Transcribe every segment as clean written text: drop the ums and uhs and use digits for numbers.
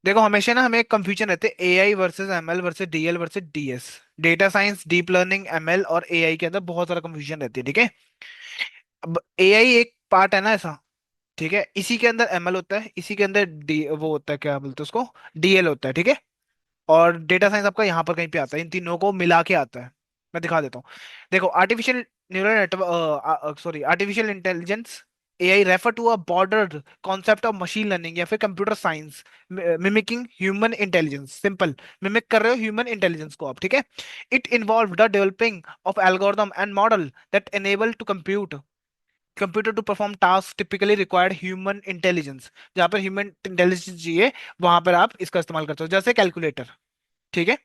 देखो हमेशा ना हमें एक कंफ्यूजन रहते हैं, AI versus ML versus DL versus DS. Data science, deep learning, ML और एआई के अंदर बहुत सारा कंफ्यूजन रहती है, ठीक है। अब एआई एक पार्ट है ना ऐसा, ठीक है, इसी के अंदर एमएल होता है, इसी के अंदर डी वो होता है, क्या बोलते हैं उसको, डीएल होता है, ठीक है। और डेटा साइंस आपका यहाँ पर कहीं पे आता है, इन तीनों को मिला के आता है। मैं दिखा देता हूँ। देखो artificial neural network, sorry, artificial intelligence, AI refer to a broader concept of machine learning या फिर computer science mimicking human intelligence. Simple, mimic कर रहे हो ह्यूमन इंटेलिजेंस को आप, ठीक है। It involve the developing of algorithm and model that enable to compute computer to perform task typically required human intelligence. जहां पर ह्यूमन इंटेलिजेंस चाहिए, वहां पर आप इसका इस्तेमाल करते हो, जैसे कैलकुलेटर, ठीक है।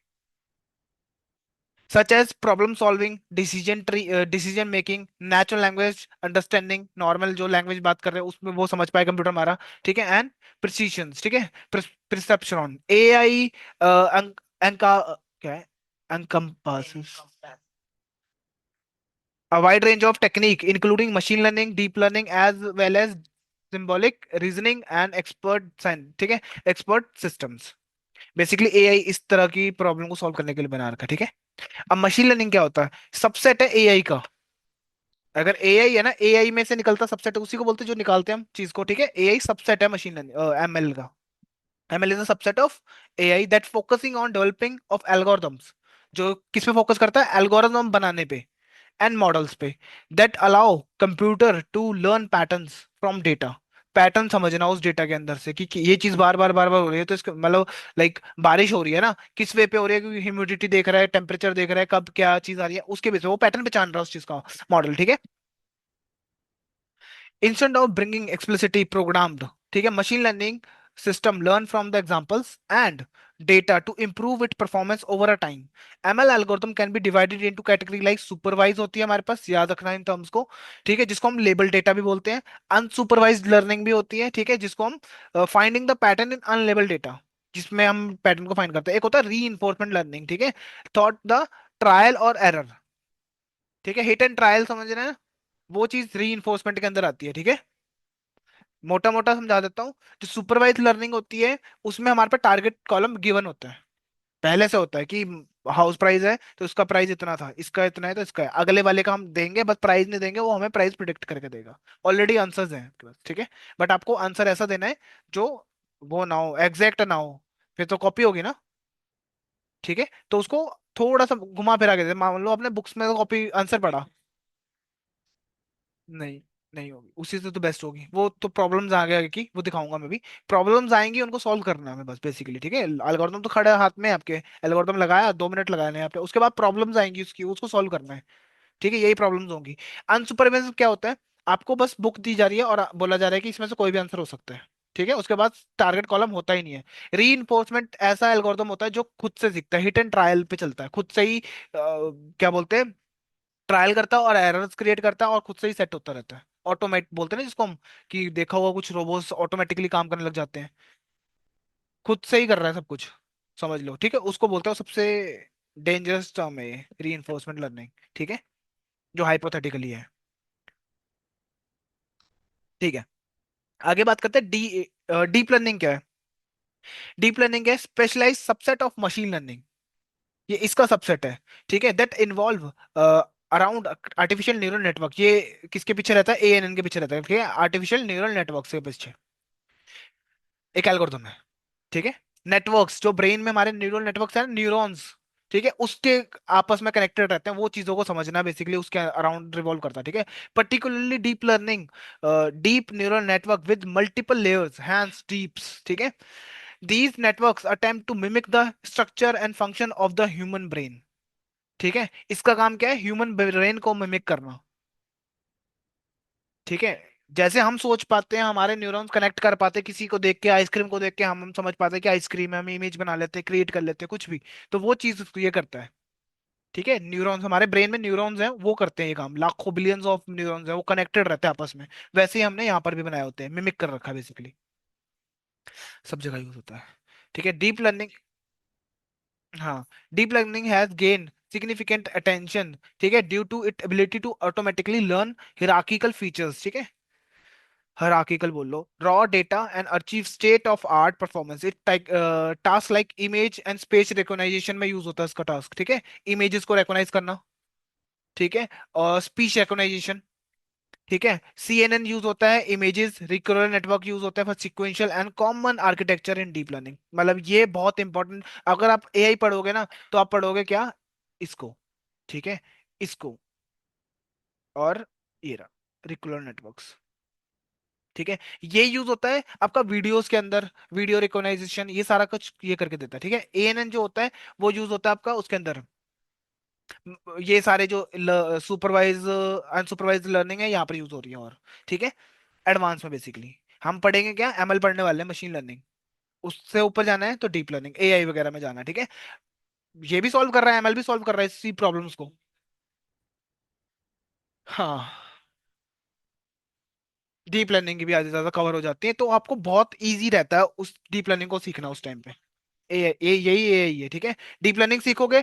Such as problem solving, decision making, natural language understanding, normal जो लैंग्वेज बात कर रहे हैं उसमें वो समझ पाए कंप्यूटर हमारा, ठीक है। एंड प्रिसीशन, ठीक है, प्रिसेप्शन, एआई एंका क्या है, encompasses a wide range of technique including machine learning, deep learning as well as symbolic reasoning and ठीक है, एक्सपर्ट सिस्टम्स। बेसिकली एआई इस तरह की प्रॉब्लम को सॉल्व करने के लिए बना रखा है, ठीक है। अब मशीन लर्निंग क्या होता है, सबसेट है एआई का। अगर एआई है ना, एआई में से निकलता सबसेट उसी को बोलते हैं जो निकालते हैं हम चीज को, ठीक है। एआई सबसेट है मशीन लर्निंग, एमएल का। ML is a subset of AI that focusing on developing of algorithms, जो किस पे फोकस करता है, एल्गोरिथम बनाने पे एंड मॉडल्स पे, that allow computer to learn patterns from data. Pattern समझना उस डेटा के अंदर से कि ये चीज बार बार हो रही है, तो इसका मतलब लाइक बारिश हो रही है ना, किस वे पे हो रही है, क्योंकि ह्यूमिडिटी देख रहा है, टेम्परेचर देख रहा है, कब क्या चीज आ रही है, उसके बेस पे वो पैटर्न पहचान रहा है उस चीज का मॉडल, ठीक है। Instant of bringing explicitly programmed, ठीक है, machine learning system learn from the examples and data to improve its performance over a time. ML algorithm can be divided into category like supervised होती है हमारे पास, याद रखना in terms को, ठीक है, जिसको हम लेबल डेटा भी बोलते हैं। अनसुपरवाइज्ड लर्निंग भी होती है, ठीक है, जिसको हम finding the pattern in unlabelled data, जिसमें हम पैटर्न को फाइंड करते हैं। एक होता है री इन्फोर्समेंट लर्निंग, ठीक है, थॉट द ट्रायल और एरर, ठीक है, हिट एंड ट्रायल समझ रहे हैं, वो चीज री इन्फोर्समेंट के अंदर आती है, ठीक है। मोटा मोटा समझा देता हूँ। जो सुपरवाइज लर्निंग होती है, उसमें हमारे पास टारगेट कॉलम गिवन होता है, पहले से होता है कि हाउस प्राइस है तो उसका प्राइस इतना था, इसका इतना है तो इसका है, अगले वाले का हम देंगे, बस प्राइस नहीं देंगे, वो हमें प्राइस प्रिडिक्ट करके देगा। ऑलरेडी आंसर्स हैं आपके पास, ठीक है। बट आपको आंसर ऐसा देना है जो वो ना हो, एग्जैक्ट ना हो, फिर तो कॉपी होगी ना, ठीक है। तो उसको थोड़ा सा घुमा फिरा के दे, मान लो आपने बुक्स में कॉपी आंसर पढ़ा, नहीं, नहीं होगी, उसी से तो बेस्ट होगी वो, तो प्रॉब्लम्स आ गया कि वो दिखाऊंगा मैं भी। प्रॉब्लम्स आएंगी, उनको सॉल्व करना है हमें बस बेसिकली, ठीक है। एल्गोरिथम तो खड़ा है हाथ में आपके, एल्गोरिथम लगाया, 2 मिनट लगाने हैं आपने, उसके बाद प्रॉब्लम्स आएंगी उसकी, उसको सॉल्व करना है, ठीक है, यही प्रॉब्लम्स होंगी। अनसुपरवाइज्ड क्या होता है, आपको बस बुक दी जा रही है और बोला जा रहा है कि इसमें से कोई भी आंसर हो सकता है, ठीक है, उसके बाद टारगेट कॉलम होता ही नहीं है। री ऐसा एल्गोरिथम होता है जो खुद से सीखता है, हिट एंड ट्रायल पे चलता है, खुद से ही क्या बोलते हैं, ट्रायल करता है और एरर्स क्रिएट करता है और खुद से ही सेट होता रहता है। ऑटोमेट बोलते हैं ना जिसको हम, कि देखा होगा कुछ रोबोट्स ऑटोमेटिकली काम करने लग जाते हैं, खुद से ही कर रहा है सब कुछ, समझ लो, ठीक है, उसको बोलते हैं, सबसे डेंजरस टर्म है री इन्फोर्समेंट लर्निंग, ठीक है, जो हाइपोथेटिकली है, ठीक है। आगे बात करते हैं डीप लर्निंग क्या है। डीप लर्निंग है specialise subset of machine learning, ये इसका सबसेट है, ठीक है, that involve around artificial neural network. ये किसके पीछे रहता है, एएनएन के पीछे रहता है, ठीक है, आर्टिफिशियल न्यूरल नेटवर्क के पीछे एक एल्गोरिथम है, ठीक है। नेटवर्क्स, जो ब्रेन में हमारे न्यूरल नेटवर्क्स हैं, न्यूरॉन्स, ठीक है, उसके आपस में कनेक्टेड रहते हैं, वो चीजों को समझना बेसिकली उसके अराउंड रिवॉल्व करता है, ठीक है। Particularly deep learning, deep neural network with multiple layers, hence deeps, ठीक है। These networks attempt to mimic the structure and function of the human brain, ठीक है। इसका काम क्या है, ह्यूमन ब्रेन को मिमिक करना, ठीक है। जैसे हम सोच पाते हैं, हमारे न्यूरॉन्स कनेक्ट कर पाते हैं, किसी को देख के, आइसक्रीम को देख के हम समझ पाते हैं कि आइसक्रीम है, हम इमेज बना लेते हैं, क्रिएट कर लेते हैं कुछ भी, तो वो चीज ये करता है, ठीक है। न्यूरॉन्स, हमारे ब्रेन में न्यूरॉन्स हैं, वो करते हैं ये काम, लाखों बिलियंस ऑफ न्यूरॉन्स हैं, वो कनेक्टेड रहते हैं आपस में। वैसे ही हमने यहाँ पर भी बनाए होते हैं, मिमिक कर रखा है बेसिकली, सब जगह यूज होता है, ठीक है। डीप लर्निंग, हाँ, deep learning has gain significant attention, ठीक है, due to it ability to automatically learn hierarchical features, ठीक है। hierarchical बोल लो, raw data and achieve state of art performance, it task like image and speech recognition में use होता है इसका टास्क, ठीक है, इमेजेस को रिकॉग्नाइज करना, ठीक है, और स्पीच रिकॉग्नाइजेशन, ठीक है, CNN यूज होता है, इमेजेस रिकरर नेटवर्क यूज होता है for sequential and common architecture in deep learning, मतलब ये बहुत इंपॉर्टेंट, अगर आप AI पढ़ोगे ना तो आप पढ़ोगे क्या, इसको, ठीक है, इसको, और ये रहा रिकरर नेटवर्क्स, ठीक है, ये यूज होता है आपका वीडियोस के अंदर, वीडियो रिकॉग्नाइजेशन, ये सारा कुछ ये करके देता है, ठीक है, ANN जो होता है वो यूज होता है आपका उसके अंदर, ये सारे जो सुपरवाइज अनसुपरवाइज लर्निंग है यहाँ पर यूज हो रही है, और ठीक है, एडवांस में बेसिकली हम पढ़ेंगे क्या, ML पढ़ने वाले हैं, मशीन लर्निंग, उससे ऊपर जाना है तो डीप लर्निंग AI वगैरह में जाना है, ठीक है, ये भी सॉल्व कर रहा है, ML भी सॉल्व कर रहा है इसी प्रॉब्लम्स को। हाँ, डीप लर्निंग की भी आधी ज्यादा कवर हो जाती है, तो आपको बहुत इजी रहता है उस डीप लर्निंग को सीखना उस टाइम पे, यही AI है, ठीक है, डीप लर्निंग सीखोगे,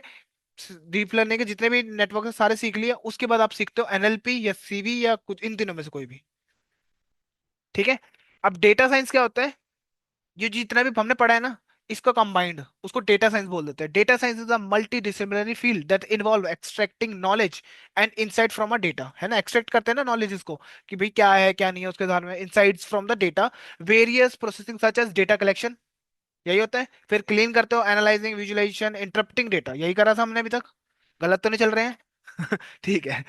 डीप लर्निंग के जितने भी नेटवर्क है सारे सीख लिए, उसके बाद आप सीखते हो NLP या CV या कुछ इन तीनों में से कोई भी, ठीक है। अब डेटा साइंस क्या होता है, ये जितना भी हमने पढ़ा है ना, इसका कंबाइंड उसको डेटा साइंस बोल देते हैं। Data science is a multi disciplinary field that involve extracting knowledge and insight from a data, है ना, एक्सट्रैक्ट करते हैं ना नॉलेज इसको, कि भाई क्या है क्या नहीं है उसके आधार में, insights from the data, various processing such as data collection, यही होता है, फिर क्लीन करते हो, एनालाइजिंग, विजुअलाइजेशन, इंटरप्रेटिंग डेटा, यही करा था हमने अभी तक, गलत तो नहीं चल रहे हैं? ठीक है।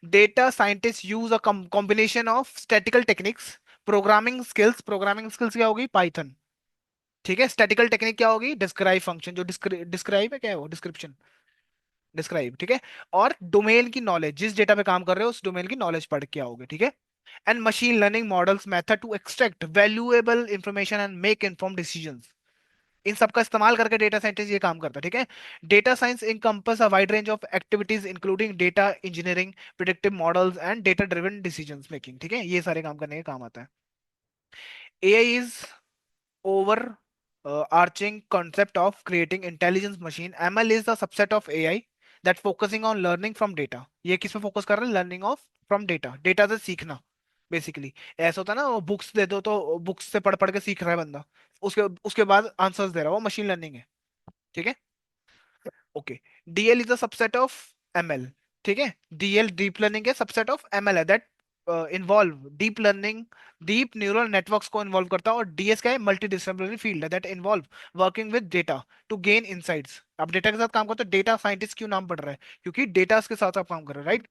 Data scientist use a combination of statistical techniques, programming skills क्या होगी, पाइथन, ठीक है, स्टैटिकल टेक्निक क्या होगी, डिस्क्राइब फंक्शन, जो डिस्क्राइब है क्या है वो, डिस्क्रिप्शन, डिस्क्राइब, ठीक है, और डोमेन की नॉलेज, जिस डेटा पे काम कर रहे हो उस डोमेन की नॉलेज पढ़ के आओगे, ठीक है, and machine learning models method to extract valuable information and make inform decisions, इन सब का इस्तेमाल करके डेटा साइंटिस्ट ये काम करता है, ठीक है। Data science encompass a wide range of activities including data engineering, predictive models and data driven decisions making, ठीक है, ये सारे काम करने के काम आता है। AI is over arching concept of creating intelligence machine. ML is the subset of AI that focusing on learning from data. ये किस पे फोकस कर रहे हैं, learning of from data, data से सीखना, बेसिकली ऐसा होता है ना, वो बुक्स दे दो तो बुक्स से पढ़ पढ़ के सीख रहा है बंदा, उसके उसके बाद आंसर्स दे रहा है, वो मशीन लर्निंग है, ठीक है, okay. DL is a subset of ML, ठीक है, DL डीप लर्निंग के सबसेट ऑफ ML है, that involve deep learning, deep neural networks को इन्वॉल्व करता है, और DS क्या है, मल्टी डिसिप्लिनरी फील्ड है that involve working with data to gain insights. आप डेटा के साथ काम करते हो, डेटा साइंटिस्ट क्यों नाम पड़ रहा है, क्योंकि डेटा के साथ आप काम कर रहे हो, right,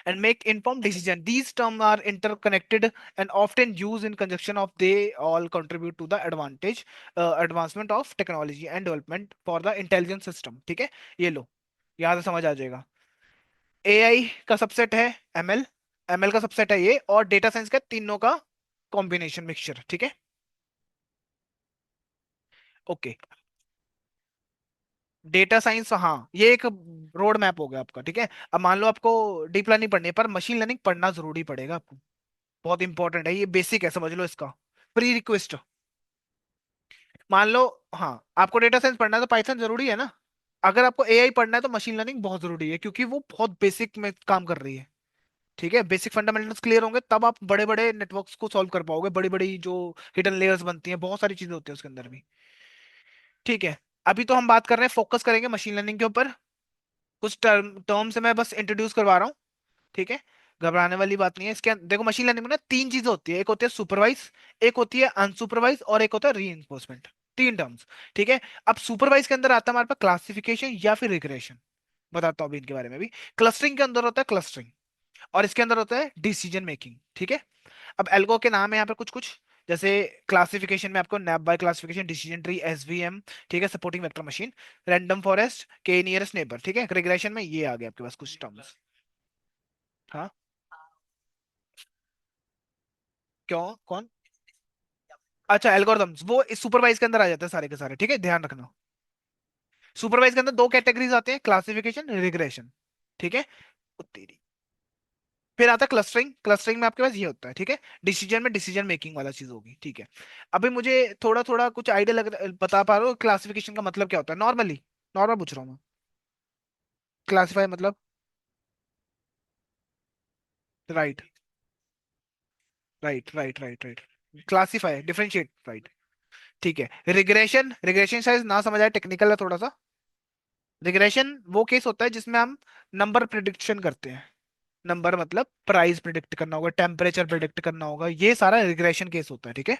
and make informed decision. These terms are interconnected and often used in conjunction of they all contribute to the advancement of technology and development for the intelligence system, ठीक है, ये लो, यहाँ से समझ आ जाएगा। AI का सबसेट है ML का सबसेट है ये, और डेटा साइंस का तीनों का कॉम्बिनेशन मिक्सचर, ठीक है, ओके। डेटा साइंस, हाँ, ये एक रोड मैप हो गया आपका, ठीक है। अब मान लो आपको डीप लर्निंग पढ़नी है, पर मशीन लर्निंग पढ़ना जरूरी पड़ेगा आपको, बहुत इंपॉर्टेंट है, ये बेसिक है, समझ लो इसका, प्री रिक्वेस्ट। मान लो, हाँ, आपको डेटा साइंस पढ़ना है तो पाइथन जरूरी है ना, अगर आपको AI पढ़ना है तो मशीन लर्निंग बहुत जरूरी है, क्योंकि वो बहुत बेसिक में काम कर रही है, ठीक है, बेसिक फंडामेंटल्स क्लियर होंगे तब आप बड़े बड़े नेटवर्क्स को सॉल्व कर पाओगे, बड़ी बड़ी जो हिडन लेयर्स बनती हैं, बहुत सारी चीजें होती है उसके अंदर भी, ठीक है। अभी तो हम बात कर रहे हैं, फोकस करेंगे मशीन लर्निंग के ऊपर, कुछ टर्म से मैं बस इंट्रोड्यूस करवा रहा हूँ, ठीक है, घबराने वाली बात नहीं है, इसके देखो मशीन लर्निंग में ना तीन चीजें होती है, एक होती है सुपरवाइज, एक होती है अनसुपरवाइज, और एक होता है रीइंफोर्समेंट, तीन टर्म्स, ठीक है। अब सुपरवाइज के अंदर आता है हमारे पास क्लासिफिकेशन या फिर रिग्रेशन, बताता हूँ अभी इनके बारे में भी। क्लस्टरिंग के अंदर होता है क्लस्टरिंग, और इसके अंदर होता है डिसीजन मेकिंग, ठीक है। अब एल्गो के नाम है यहाँ पे कुछ कुछ, जैसे क्लासिफिकेशन में आपको naive Bayes classification, decision tree, SVM, ठीक है, supporting vector machine, random forest, K nearest neighbour, ठीक है। रिग्रेशन में ये आ गया आपके पास कुछ टर्म्स। हाँ, क्यों, कौन, अच्छा, एल्गोरिथम्स वो इस सुपरवाइज के अंदर आ जाते हैं सारे के सारे, ठीक है, ध्यान रखना। सुपरवाइज के अंदर दो कैटेगरीज आते हैं, क्लासिफिकेशन, रिग्रेशन, ठीक है, ओ तेरी। फिर आता है क्लस्टरिंग, क्लस्टरिंग में आपके पास ये होता है, ठीक है, डिसीजन में डिसीजन मेकिंग वाला चीज होगी, ठीक है। अभी मुझे थोड़ा थोड़ा कुछ आइडिया बता पा रहे हो क्लासिफिकेशन का मतलब क्या होता है, नॉर्मली, नॉर्मल पूछ रहा हूँ मैं, क्लासिफाई मतलब, right, right right right right. Classify, differentiate, right. ठीक है। रिग्रेशन, रिग्रेशन शायद ना समझ आए, टेक्निकल है थोड़ा सा। रिग्रेशन वो केस होता है जिसमें हम नंबर प्रिडिक्शन करते हैं। नंबर मतलब प्राइस प्रिडिक्ट करना होगा, टेम्परेचर प्रिडिक्ट करना होगा, ये सारा रिग्रेशन केस होता है, ठीक है।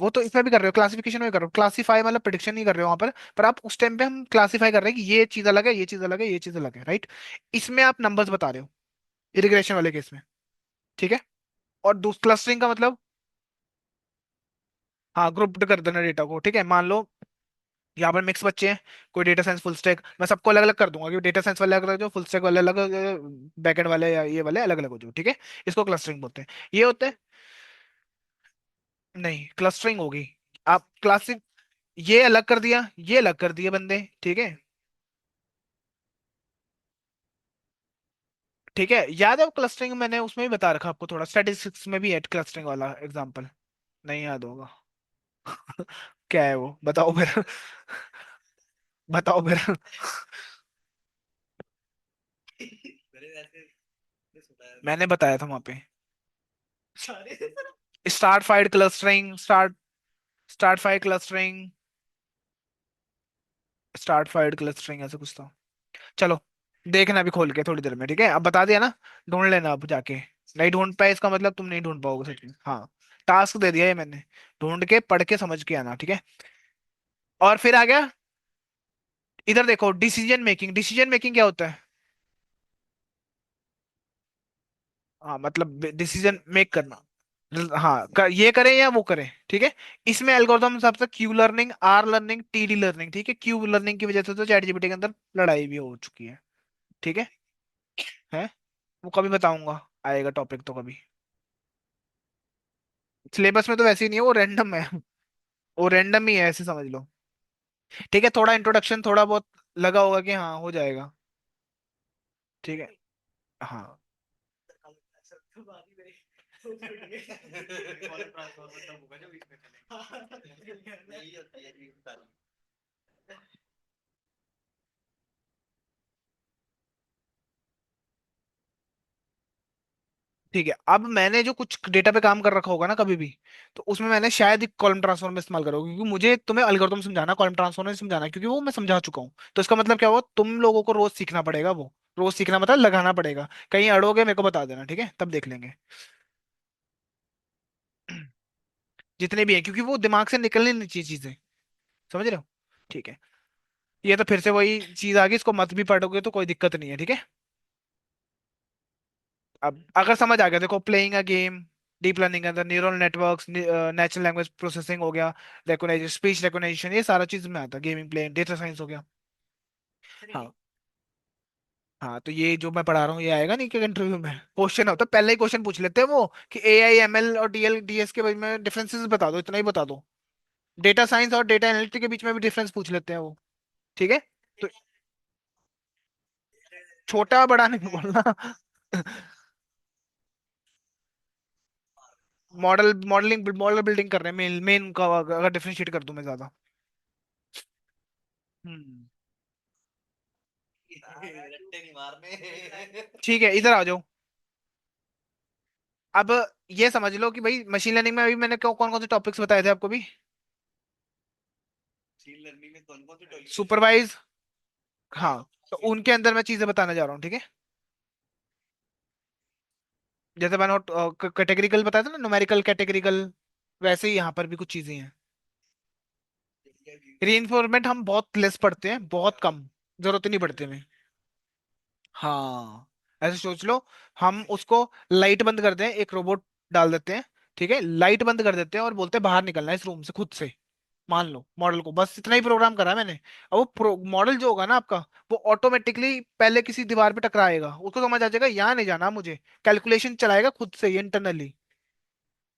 वो तो इसमें भी कर रहे हो, क्लासिफिकेशन में कर रहे हो, क्लासीफाई मतलब प्रिडिक्शन नहीं कर रहे हो वहां पर आप उस टाइम पे हम क्लासीफाई कर रहे हैं कि ये चीज अलग है, ये चीज अलग है, ये चीज अलग है, राइट। इसमें आप नंबर्स बता रहे हो, इरिग्रेशन वाले केस में, ठीक है। और क्लस्टरिंग का मतलब, हाँ, ग्रुप्ड कर देना डेटा को, ठीक है। मान लो यहाँ पर मिक्स बच्चे हैं, कोई डेटा साइंस फुल स्टैक, मैं सबको अलग अलग कर दूंगा कि डेटा साइंस वाले अलग अलग, जो फुल स्टैक वाले अलग, बैकएंड वाले या ये वाले अलग अलग हो जाओ, ठीक है। इसको क्लस्टरिंग बोलते हैं। ये होते हैं, नहीं क्लस्टरिंग होगी। आप क्लासिक, ये अलग कर दिया, ये अलग कर दिए बंदे, ठीक है। ठीक है, याद है वो क्लस्टरिंग मैंने उसमें भी बता रखा आपको, थोड़ा स्टैटिस्टिक्स में भी है क्लस्टरिंग वाला एग्जांपल। नहीं याद होगा। क्या है वो, बताओ फिर। बताओ फिर। मैंने बताया था वहां पे, start FIDE clustering, start FIDE clustering, start FIDE clustering ऐसा कुछ था। चलो, देखना भी खोल के थोड़ी देर में, ठीक है। अब बता दिया ना, ढूंढ लेना अब जाके। नहीं ढूंढ पाए इसका मतलब तुम नहीं ढूंढ पाओगे सच में, हाँ। टास्क दे दिया ये मैंने, ढूंढ के पढ़ के समझ के आना, ठीक है। और फिर आ गया, इधर देखो, डिसीजन मेकिंग। डिसीजन मेकिंग क्या होता है? हाँ मतलब डिसीजन मेक करना। हाँ ये करें या वो करें, ठीक है। इसमें एल्गोरिथम सबसे Q learning, R learning, TD learning, ठीक है। क्यू लर्निंग की वजह से तो चैट जीपीटी के अंदर लड़ाई भी हो चुकी है, ठीक है। वो कभी बताऊंगा, आएगा टॉपिक तो कभी। सिलेबस में तो वैसे ही नहीं है, वो रैंडम है। वो रैंडम ही है, ऐसे समझ लो। ठीक है, थोड़ा इंट्रोडक्शन थोड़ा बहुत लगा होगा कि हाँ हो जाएगा, ठीक है। हाँ। ठीक है, अब मैंने जो कुछ डेटा पे काम कर रखा होगा ना कभी भी, तो उसमें मैंने शायद एक कॉलम ट्रांसफॉर्म में इस्तेमाल करा होगा, क्योंकि मुझे तुम्हें एल्गोरिथम समझाना, कॉलम ट्रांसफॉर्म में समझाना, क्योंकि वो मैं समझा चुका हूँ। तो इसका मतलब क्या हुआ, तुम लोगों को रोज सीखना पड़ेगा वो। रोज सीखना मतलब लगाना पड़ेगा, कहीं अड़ोगे मेरे को बता देना, ठीक है, तब देख लेंगे। जितने भी हैं, क्योंकि वो दिमाग से निकलनी नहीं चाहिए चीजें, समझ रहे हो। ठीक है। ये तो फिर से वही चीज आ गई, इसको मत भी पढ़ोगे तो कोई दिक्कत नहीं है, ठीक है। अब अगर समझ आ गया, देखो, playing a game, deep learning के अंदर neural networks, natural language processing हो गया, रिकॉग्निशन, स्पीच रिकॉग्निशन, ये सारा चीज में आता है। गेमिंग, प्लेइंग, डेटा साइंस हो गया। हाँ। हाँ तो ये जो मैं पढ़ा रहा हूँ ये आएगा नहीं कि इंटरव्यू में क्वेश्चन होता है, पहले ही क्वेश्चन पूछ लेते हैं वो कि एआई एमएल और डीएल डीएस के बीच में डिफरेंसेस बता दो, इतना ही बता दो। डेटा साइंस और डेटा एनालिटिक्स के बीच में भी डिफरेंस पूछ लेते हैं वो, ठीक है। तो छोटा बड़ा नहीं बोलना। मॉडल बिल्डिंग कर रहे हैं, मेन मेन का अगर डिफरेंशिएट कर दूं मैं ज्यादा। हम्म। ठीक है, इधर आ जाओ। अब ये समझ लो कि भाई मशीन लर्निंग में अभी मैंने कौन कौन से टॉपिक्स बताए थे आपको भी। सुपरवाइज, हाँ। तो उनके अंदर मैं चीजें बताने जा रहा हूँ, ठीक है। जैसे मैंने कैटेगरिकल बताया था ना, न्यूमेरिकल कैटेगरिकल, वैसे ही यहाँ पर भी कुछ चीजें हैं। रीइंफोर्समेंट हम बहुत लेस पढ़ते हैं, बहुत कम, जरूरत ही नहीं पड़ती हमें। हाँ, ऐसे सोच लो, हम उसको लाइट बंद कर दें, एक रोबोट डाल देते हैं, ठीक है, लाइट बंद कर देते हैं और बोलते हैं बाहर निकलना है इस रूम से खुद से। मान लो मॉडल को, बस इतना ही प्रोग्राम करा है मैंने। अब वो मॉडल जो होगा ना आपका, वो ऑटोमेटिकली पहले किसी दीवार पे टकराएगा, उसको समझ आ जाएगा यहाँ नहीं जाना मुझे, कैलकुलेशन चलाएगा खुद से इंटरनली।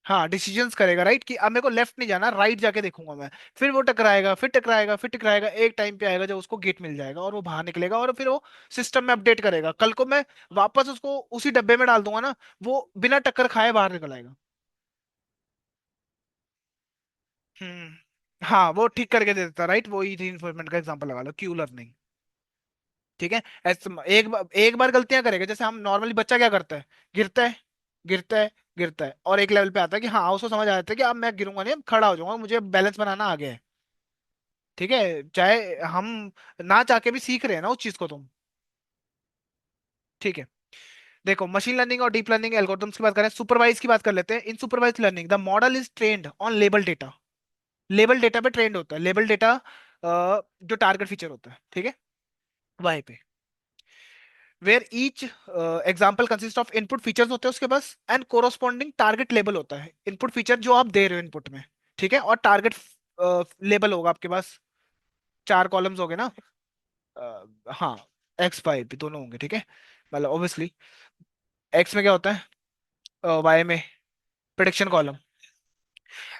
हाँ, डिसीजंस करेगा, राइट, कि अब मेरे को लेफ्ट नहीं जाना, राइट जाके देखूंगा मैं। फिर वो टकराएगा, फिर टकराएगा, फिर टकराएगा, एक टाइम पे आएगा जब उसको गेट मिल जाएगा और वो बाहर निकलेगा, और फिर वो सिस्टम में अपडेट करेगा। कल को मैं वापस उसको उसी डब्बे में डाल दूंगा ना, वो बिना टक्कर खाए बाहर निकल आएगा। हाँ, वो ठीक करके दे देता, राइट, वो ही रीइंफोर्समेंट का एग्जांपल लगा लो, क्यू लर्निंग, ठीक है। एक बार गलतियां करेगा, जैसे हम नॉर्मली, बच्चा क्या करता है, गिरता है, गिरता है, गिरता है, और एक लेवल पे आता है कि हाँ उसको समझ आ जाता है कि अब मैं गिरूंगा नहीं, अब खड़ा हो जाऊंगा, मुझे बैलेंस बनाना आ गया है। ठीक है, चाहे हम ना चाह के भी सीख रहे हैं ना उस चीज को तुम। ठीक है, देखो मशीन लर्निंग और डीप लर्निंग एल्गोरिथम्स की बात करें, सुपरवाइज की बात कर लेते हैं। In supervise learning the model is trained on label data. Label data पे ट्रेंड होता है, लेबल डेटा जो टारगेट फीचर होता है, ठीक है, वहीं पे where each example consist of input features होते हैं उसके पास, एंड कोरोस्पॉन्डिंग टारगेट लेबल होता है, इनपुट फीचर जो आप दे रहे हो इनपुट में। ठीक है, और टारगेट लेबल होगा आपके पास, चार कॉलम्स हो गए ना। हाँ, एक्स वाई भी दोनों होंगे, ठीक है, मतलब ऑब्वियसली एक्स में क्या होता है, वाई में prediction column.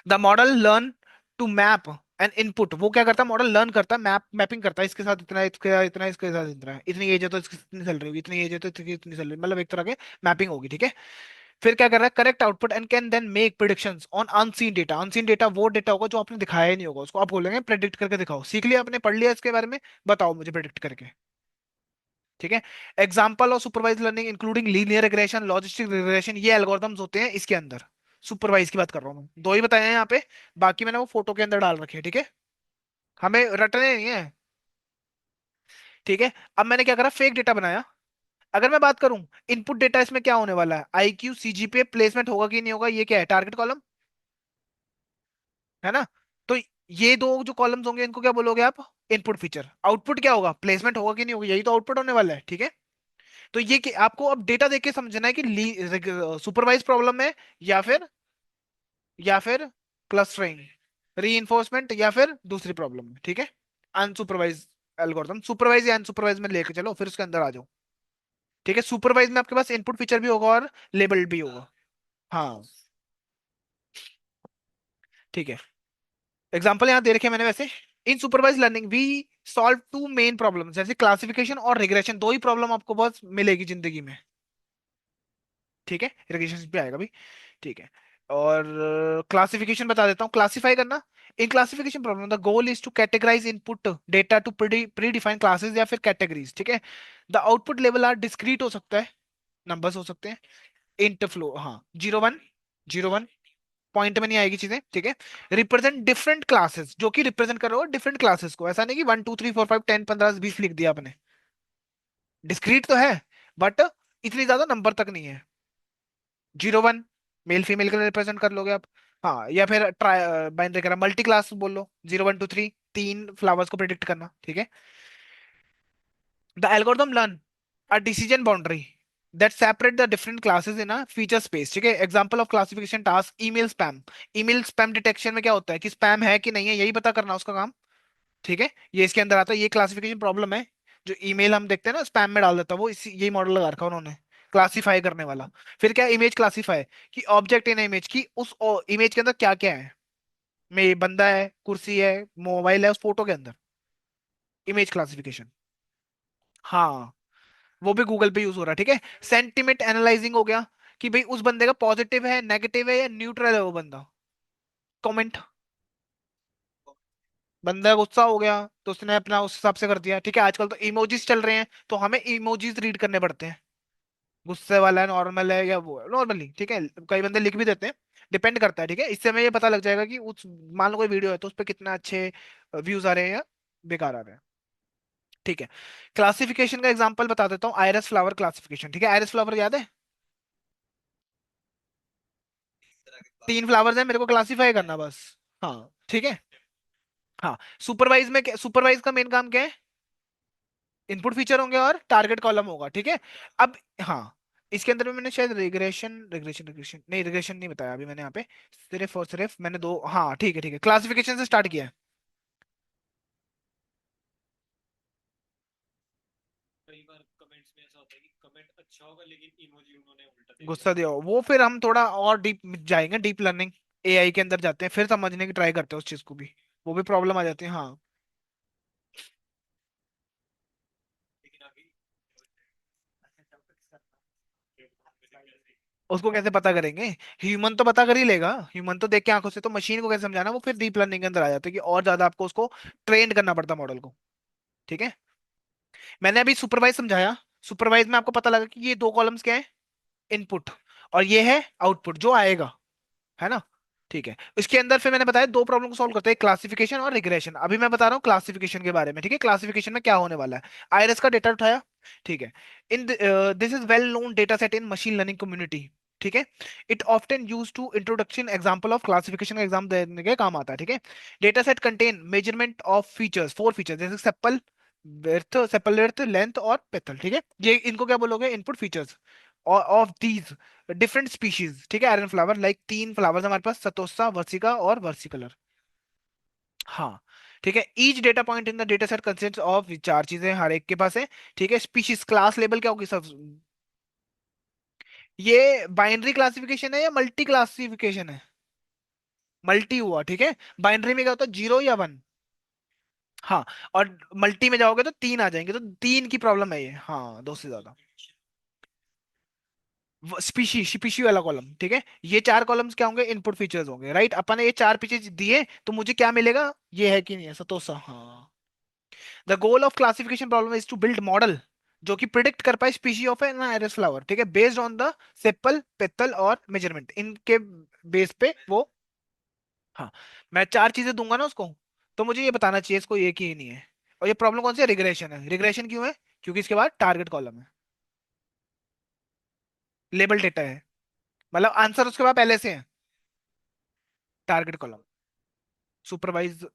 The model learn to map an input, वो क्या करता है, मॉडल लर्न करता है, मैपिंग करता है, इसके साथ इतना, इसके साथ इतना, इसके साथ इतना, इतनी एज है तो इसकी इतनी सैलरी होगी, इतनी एज है तो इसकी इतनी सैलरी, मतलब एक तरह के मैपिंग होगी, ठीक है। फिर क्या कर रहा है, correct output and can then make predictions on unseen data. Unseen data वो डेटा होगा जो आपने दिखाया ही नहीं होगा, उसको आप बोलेंगे प्रेडिक्ट करके दिखाओ, सीख लिया आपने, पढ़ लिया इसके बारे में, बताओ मुझे प्रेडिक्ट करके। ठीक है, example of supervise learning including linear regression, logistic regression, ये एल्गोरिथम्स होते हैं इसके अंदर। सुपरवाइज की बात कर रहा हूँ मैं, दो ही बताए हैं यहाँ पे, बाकी मैंने वो फोटो के अंदर डाल रखे हैं, ठीक है, हमें रटने नहीं है। ठीक है, अब मैंने क्या करा, फेक डेटा बनाया। अगर मैं बात करूं इनपुट डेटा, इसमें क्या होने वाला है, आईक्यू, सीजीपीए, प्लेसमेंट होगा कि नहीं होगा, ये क्या है, टारगेट कॉलम है ना। तो ये दो जो कॉलम्स होंगे इनको क्या बोलोगे आप, इनपुट फीचर। आउटपुट क्या होगा, प्लेसमेंट होगा कि नहीं होगा, यही तो आउटपुट होने वाला है, ठीक है। तो ये कि आपको अब डेटा देख के समझना है कि सुपरवाइज प्रॉब्लम है, या फिर क्लस्टरिंग, रीइंफोर्समेंट, या फिर दूसरी प्रॉब्लम है, ठीक है। अनसुपरवाइज एल्गोरिथम, सुपरवाइज या अनसुपरवाइज में लेके चलो, फिर उसके अंदर आ जाओ। ठीक है, सुपरवाइज में आपके पास इनपुट फीचर भी होगा और लेबल भी होगा। हाँ, ठीक है, एग्जाम्पल यहाँ दे रखे हैं मैंने वैसे। In supervise learning we solve two main problem, जैसे क्लासिफिकेशन और रिग्रेशन, दो ही प्रॉब्लम आपको बस मिलेगी जिंदगी में। ठीक है, रिग्रेशन भी आएगा भी, ठीक है। और क्लासिफिकेशन बता देता हूँ, क्लासिफाई करना। In classification problem the goal is to categorise input data to predefine classes या फिर कैटेगरीज, ठीक है। The output level are discrete हो सकता है, नंबर्स हो सकते हैं, इंट फ्लो, हाँ, 0 1, 0 1, पॉइंट में नहीं आएगी चीजें, ठीक है। रिप्रेजेंट डिफरेंट क्लासेस, जो कि रिप्रेजेंट कर रहे हो डिफरेंट क्लासेस को, ऐसा नहीं कि 1 2 3 4 5 10 15 20 लिख दिया आपने, डिस्क्रीट तो है, बट इतनी ज्यादा नंबर तक नहीं है। 0 1 मेल फीमेल के रिप्रेजेंट कर लोगे आप। हाँ, या फिर ट्राई बाइनरी करा, मल्टी क्लास बोल लो, 0 1 2 3, तीन फ्लावर्स को प्रिडिक्ट करना, ठीक है। The algorithm learn a decision boundary that separate the different classes in a feature space, ठीक है। Example of classification task, email spam. Email spam detection में क्या होता है कि स्पैम है कि नहीं है, यही पता करना उसका काम, ठीक है। ये इसके अंदर आता है, ये क्लासिफिकेशन प्रॉब्लम है। जो ईमेल हम देखते हैं ना स्पैम में डाल देता है, वो इसी यही मॉडल लगा रखा है उन्होंने, क्लासिफाई करने वाला। फिर क्या, इमेज क्लासिफाई, कि ऑब्जेक्ट इन इमेज की, उस इमेज के अंदर क्या क्या है, में बंदा है, कुर्सी है, मोबाइल है उस फोटो के अंदर, इमेज क्लासिफिकेशन। हाँ, वो भी गूगल पे यूज हो रहा है, ठीक है। सेंटिमेंट एनालाइजिंग हो गया, कि भाई उस बंदे का पॉजिटिव है, नेगेटिव है, या न्यूट्रल है वो बंदा। कमेंट, बंदा गुस्सा हो गया तो उसने अपना उस हिसाब से कर दिया, ठीक है। आजकल तो इमोजीज चल रहे हैं, तो हमें इमोजीज रीड करने पड़ते हैं, गुस्से वाला है, नॉर्मल है, या वो नॉर्मली, ठीक है। कई बंदे लिख भी देते हैं, डिपेंड करता है, ठीक है। इससे हमें ये पता लग जाएगा कि उस, मान लो कोई वीडियो है तो उस पर कितना अच्छे व्यूज आ रहे हैं या बेकार आ रहे हैं, ठीक है। क्लासिफिकेशन का एग्जांपल बता देता हूँ, आयरस फ्लावर क्लासिफिकेशन, ठीक है। आयरस फ्लावर याद है, तीन फ्लावर्स हैं, मेरे को क्लासिफाई करना बस। हाँ, ठीक है। हाँ, सुपरवाइज में सुपरवाइज का मेन काम क्या है, इनपुट फीचर होंगे और टारगेट कॉलम होगा, ठीक है। अब हाँ, इसके अंदर में मैंने शायद रिग्रेशन नहीं, रिग्रेशन नहीं बताया अभी मैंने यहाँ पे, सिर्फ और सिर्फ मैंने दो, हाँ ठीक है, ठीक है, क्लासिफिकेशन से स्टार्ट किया है। गुस्सा दिया हो, वो फिर हम थोड़ा और डीप जाएंगे, डीप लर्निंग एआई के अंदर जाते हैं, फिर समझने की ट्राई करते हैं उस चीज को भी, वो भी प्रॉब्लम आ जाती है, हाँ। उसको कैसे पता करेंगे, ह्यूमन तो पता कर ही लेगा, ह्यूमन तो देख के आंखों से, तो मशीन को कैसे समझाना, वो फिर डीप लर्निंग के अंदर आ जाता है कि और ज्यादा आपको उसको ट्रेन करना पड़ता मॉडल को, ठीक है। मैंने अभी सुपरवाइज समझाया, सुपरवाइज में आपको पता लगा कि ये दो कॉलम्स क्या है, इनपुट, और ये है आउटपुट जो आएगा, है ना। ठीक है, इसके अंदर फिर मैंने बताया दो प्रॉब्लम को सॉल्व करते हैं, क्लासिफिकेशन और रिग्रेशन। अभी मैं बता रहा हूँ क्लासिफिकेशन के बारे में, ठीक है। क्लासिफिकेशन में क्या होने वाला है, आईआरएस का डेटा उठाया, ठीक है। In this is well known data set in machine learning community, ठीक है। It often use to introduction example of classification का एग्जाम देने के काम आता है, ठीक है। Data set contain measurement of features, four features, जैसे सेपल विड्थ, लेंथ और पेथल, ठीक है। ये इनको क्या बोलोगे, input features of these different species, ठीक है। आयरन फ्लावर, लाइक तीन फ्लावर्स हमारे पास, सतोसा, वर्सिका और वर्सिकलर। हाँ, ठीक है। Each data point in the data set consist of, चार चीजें हर एक के पास है, ठीक है। स्पीशीज क्लास लेबल क्या होगी सब, ये बाइनरी क्लासिफिकेशन है या मल्टी क्लासिफिकेशन है, मल्टी हुआ, ठीक है। बाइनरी में क्या होता है, जीरो या वन। हाँ, और मल्टी में जाओगे तो तीन आ जाएंगे, तो तीन की प्रॉब्लम है ये, हाँ, दो से ज्यादा। स्पीशी स्पीशी वाला कॉलम, ठीक है। ये चार कॉलम्स क्या होंगे, इनपुट फीचर्स होंगे, राइट। अपन ने ये चार फीचर्स दिए तो मुझे क्या मिलेगा, ये है कि नहीं है, सतोसा, हाँ। The goal of classification problem is to build model जो कि प्रिडिक्ट कर पाए species of an iris flower, ठीक है, based on the sepal, petal और मेजरमेंट, इनके बेस पे वो। हाँ, मैं चार चीजें दूंगा ना उसको, तो मुझे ये बताना चाहिए इसको ये कि नहीं है। और ये प्रॉब्लम कौन सी है, रिग्रेशन है। रिग्रेशन क्यों है, क्योंकि इसके बाद टारगेट कॉलम है, लेबल डेटा है, मतलब आंसर उसके बाद पहले से है, टारगेट कॉलम। सुपरवाइज,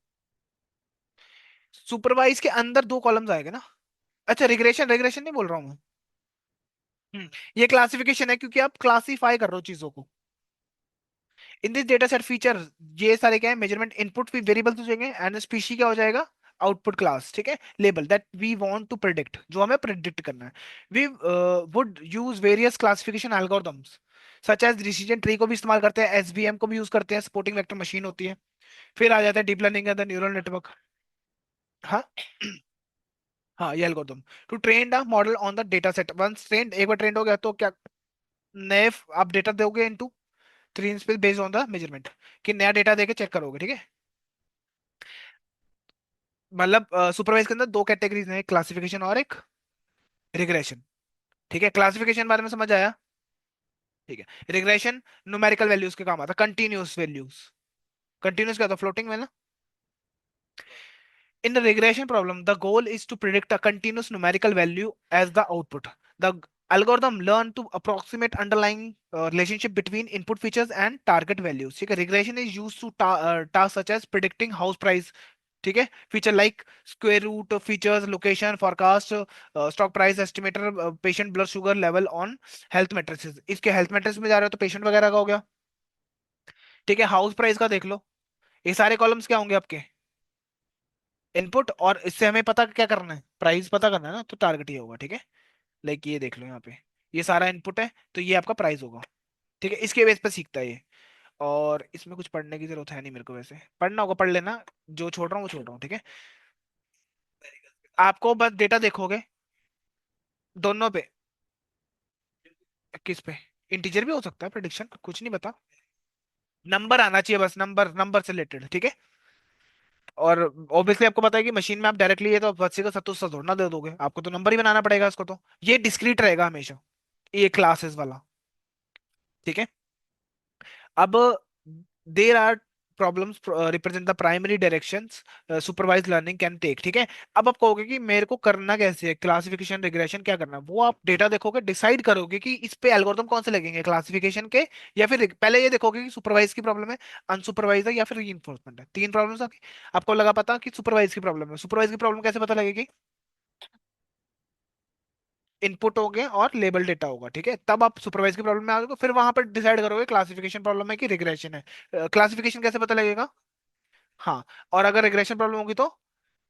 सुपरवाइज के अंदर दो कॉलम्स आएंगे ना। अच्छा, रिग्रेशन, रिग्रेशन नहीं बोल रहा हूँ मैं। ये क्लासिफिकेशन है क्योंकि आप क्लासीफाई कर रहे हो चीजों को। In this data set feature, ये सारे क्या है, मेजरमेंट इनपुट भी वेरिएबल्स हो जाएंगे, एंड स्पीशी क्या हो जाएगा, आउटपुट क्लास, ठीक है। Label that we want to predict, जो हमें प्रिडिक्ट करना है। We would use various classification algorithms such as decision tree को भी इस्तेमाल करते हैं, एसवीएम को भी यूज करते हैं, सपोर्टिंग वेक्टर मशीन होती है। फिर आ जाता है डीप लर्निंग का न्यूरल नेटवर्क। हाँ। हाँ, ये algorithm to train the model on the data set, once trained, एक बार ट्रेंड हो गया तो क्या, नए आप डेटा दोगे into three space based on the measurement, कि नया डेटा देके चेक करोगे, ठीक है। मतलब सुपरवाइज के अंदर दो कैटेगरीज हैं, क्लासिफिकेशन और एक रिग्रेशन, ठीक है। क्लासिफिकेशन बारे में समझ आया, ठीक है। रिग्रेशन न्यूमेरिकल वैल्यूज के काम आता है, कंटिन्यूस वैल्यूज। कंटिन्यूस क्या होता है, फ्लोटिंग में ना। In the regression problem, the goal is to predict a continuous numerical value as the output. The algorithm learn to approximate underlying relationship between input features and target values. ठीक है, regression is used to tasks such as predicting house price, ठीक है। Feature like square root features, location forecast, stock price estimator, patient blood sugar level on health metrics. इसके health metrics में जा रहे हो तो पेशेंट वगैरह का हो गया, ठीक है। हाउस प्राइस का देख लो, ये सारे कॉलम्स क्या होंगे आपके, इनपुट, और इससे हमें पता क्या करना है, प्राइस पता करना है ना, तो टारगेट ये होगा, ठीक है। लाइक ये देख लो यहाँ पे, ये सारा इनपुट है तो ये आपका प्राइस होगा, ठीक है। इसके बेस पे सीखता है ये। और इसमें कुछ पढ़ने की जरूरत है नहीं मेरे को, वैसे पढ़ना होगा पढ़ लेना, जो छोड़ रहा हूँ वो छोड़ रहा हूँ, ठीक है। आपको बस डेटा देखोगे दोनों पे, किस पे, इंटीजर भी हो सकता है, प्रिडिक्शन कुछ नहीं बता, नंबर आना चाहिए बस, नंबर, नंबर से रिलेटेड, ठीक है। और ऑब्वियसली आपको पता है कि मशीन में आप डायरेक्टली ये तो बच्चे का सत्तू सा थोड़ा ना दे दोगे, आपको तो नंबर ही बनाना पड़ेगा इसको, तो ये डिस्क्रीट रहेगा हमेशा, ये क्लासेस वाला, ठीक है। अब there are problems represent the primary directions supervise learning can take, ठीक है। अब आप कहोगे कि मेरे को करना कैसे है, क्लासिफिकेशन रिग्रेशन क्या करना है, वो आप डेटा देखोगे, डिसाइड करोगे कि इस पे एल्गोरिथम कौन से लगेंगे, क्लासिफिकेशन के या फिर पहले ये देखोगे कि सुपरवाइज की प्रॉब्लम है, अनसुपरवाइज है या फिर रीइंफोर्समेंट है, तीन प्रॉब्लम्स आपकी। आपको लगा पता कि सुपरवाइज की प्रॉब्लम है, सुपरवाइज की प्रॉब्लम कैसे पता लगेगी, इनपुट होंगे और लेबल डेटा होगा, ठीक है। तब आप सुपरवाइज की प्रॉब्लम में आ जाओगे, फिर वहां पर डिसाइड करोगे क्लासिफिकेशन प्रॉब्लम है कि रिग्रेशन है। क्लासिफिकेशन कैसे पता लगेगा, हाँ। और अगर रिग्रेशन प्रॉब्लम होगी तो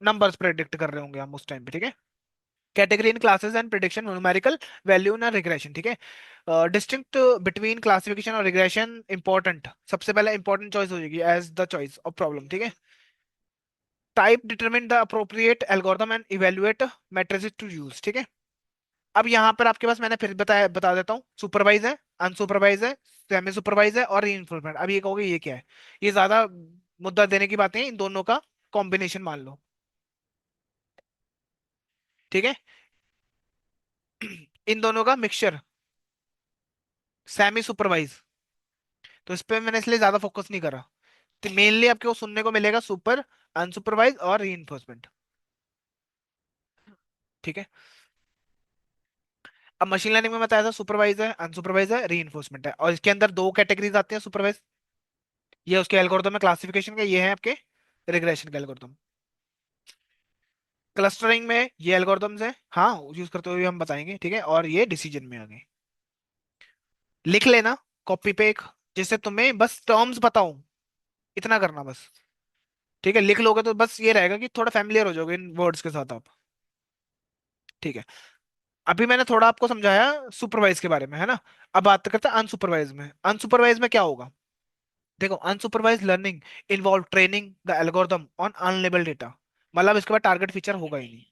नंबर्स प्रेडिक्ट कर रहे होंगे हम उस टाइम पे, ठीक है। Category in classes and prediction numerical value ना रिग्रेशन, ठीक है। डिस्टिंक्ट बिटवीन क्लासिफिकेशन और रिग्रेशन इंपॉर्टेंट, सबसे पहले इंपॉर्टेंट चॉइस हो जाएगी as the choice of problem, ठीक है। Type determine the appropriate algorithm and evaluate metrics to use, ठीक है। अब यहाँ पर आपके पास मैंने फिर बता देता हूँ, सुपरवाइज है, अनसुपरवाइज है, सेमी सुपरवाइज है और रीइंफोर्समेंट। अब ये कहोगे ये क्या है, ये ज्यादा मुद्दा देने की बातें हैं, इन दोनों का कॉम्बिनेशन मान लो, ठीक है। इन दोनों का मिक्सचर, सेमी सुपरवाइज, तो इस पे मैंने इसलिए ज्यादा फोकस नहीं करा। तो मेनली आपको सुनने को मिलेगा सुपर, अनसुपरवाइज और री। ठीक है। अब मशीन लर्निंग में बताया था सुपरवाइज है, अनसुपरवाइज है, री है, और इसके अंदर दो कैटेगरीज आती हैं सुपरवाइज। ये उसके एल्गोरिथम में क्लासिफिकेशन के, ये है आपके रिग्रेशन के एल्गोरिथम। क्लस्टरिंग में ये एल्गोरिथम्स हैं, हाँ यूज करते हुए हम बताएंगे, ठीक है। और ये डिसीजन में आ गए। लिख लेना कॉपी पे एक, जिससे तुम्हें बस टर्म्स बताऊं, इतना करना बस। ठीक है, लिख लोगे तो बस ये रहेगा कि थोड़ा फैमिलियर हो जाओगे इन वर्ड्स के साथ आप। ठीक है। अभी मैंने थोड़ा आपको समझाया सुपरवाइज के बारे में, है ना। अब बात करते हैं अनसुपरवाइज में। अनसुपरवाइज में क्या होगा? देखो, unsupervised learning involve training the algorithm on unlabelled data. मतलब इसके बाद टारगेट फीचर होगा ही नहीं।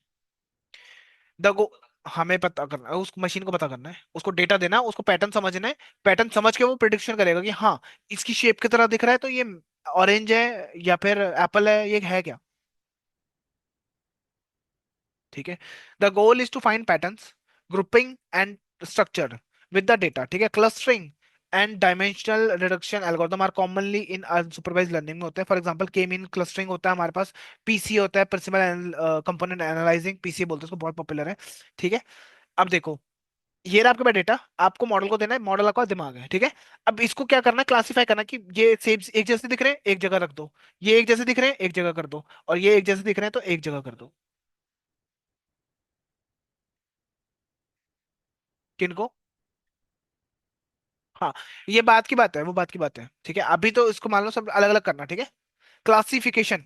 द गो हमें पता करना है, उस मशीन को पता करना है, उसको डेटा देना है, उसको पैटर्न समझना है। पैटर्न समझ के वो प्रिडिक्शन करेगा कि हाँ, इसकी शेप की तरह दिख रहा है तो ये ऑरेंज है या फिर एप्पल है, ये है क्या। ठीक है। The goal is to find patterns, grouping and structure with the data. ठीक है। Clustering and dimensional reduction algorithm are commonly in unsupervised learning में होते हैं। For example K mean clustering होता है हमारे पास, पीसी होता है, प्रिंसिपल कंपोनेंट एनालाइजिंग, पीसी बोलते हैं उसको, बहुत पॉपुलर है। ठीक है। अब देखो, ये रहा आपके पास डेटा, आपको मॉडल को देना है, मॉडल आपका दिमाग है, ठीक है। अब इसको क्या करना है, क्लासीफाई करना है कि ये सेम एक जैसे दिख रहे हैं एक जगह रख दो, ये एक जैसे दिख रहे हैं एक जगह कर दो, और ये एक जैसे दिख रहे हैं तो एक जगह कर दो। किनको? हाँ, ये बात की बात है, वो बात की बात है, ठीक है। अभी तो इसको मान लो सब अलग अलग करना, ठीक है। क्लासिफिकेशन,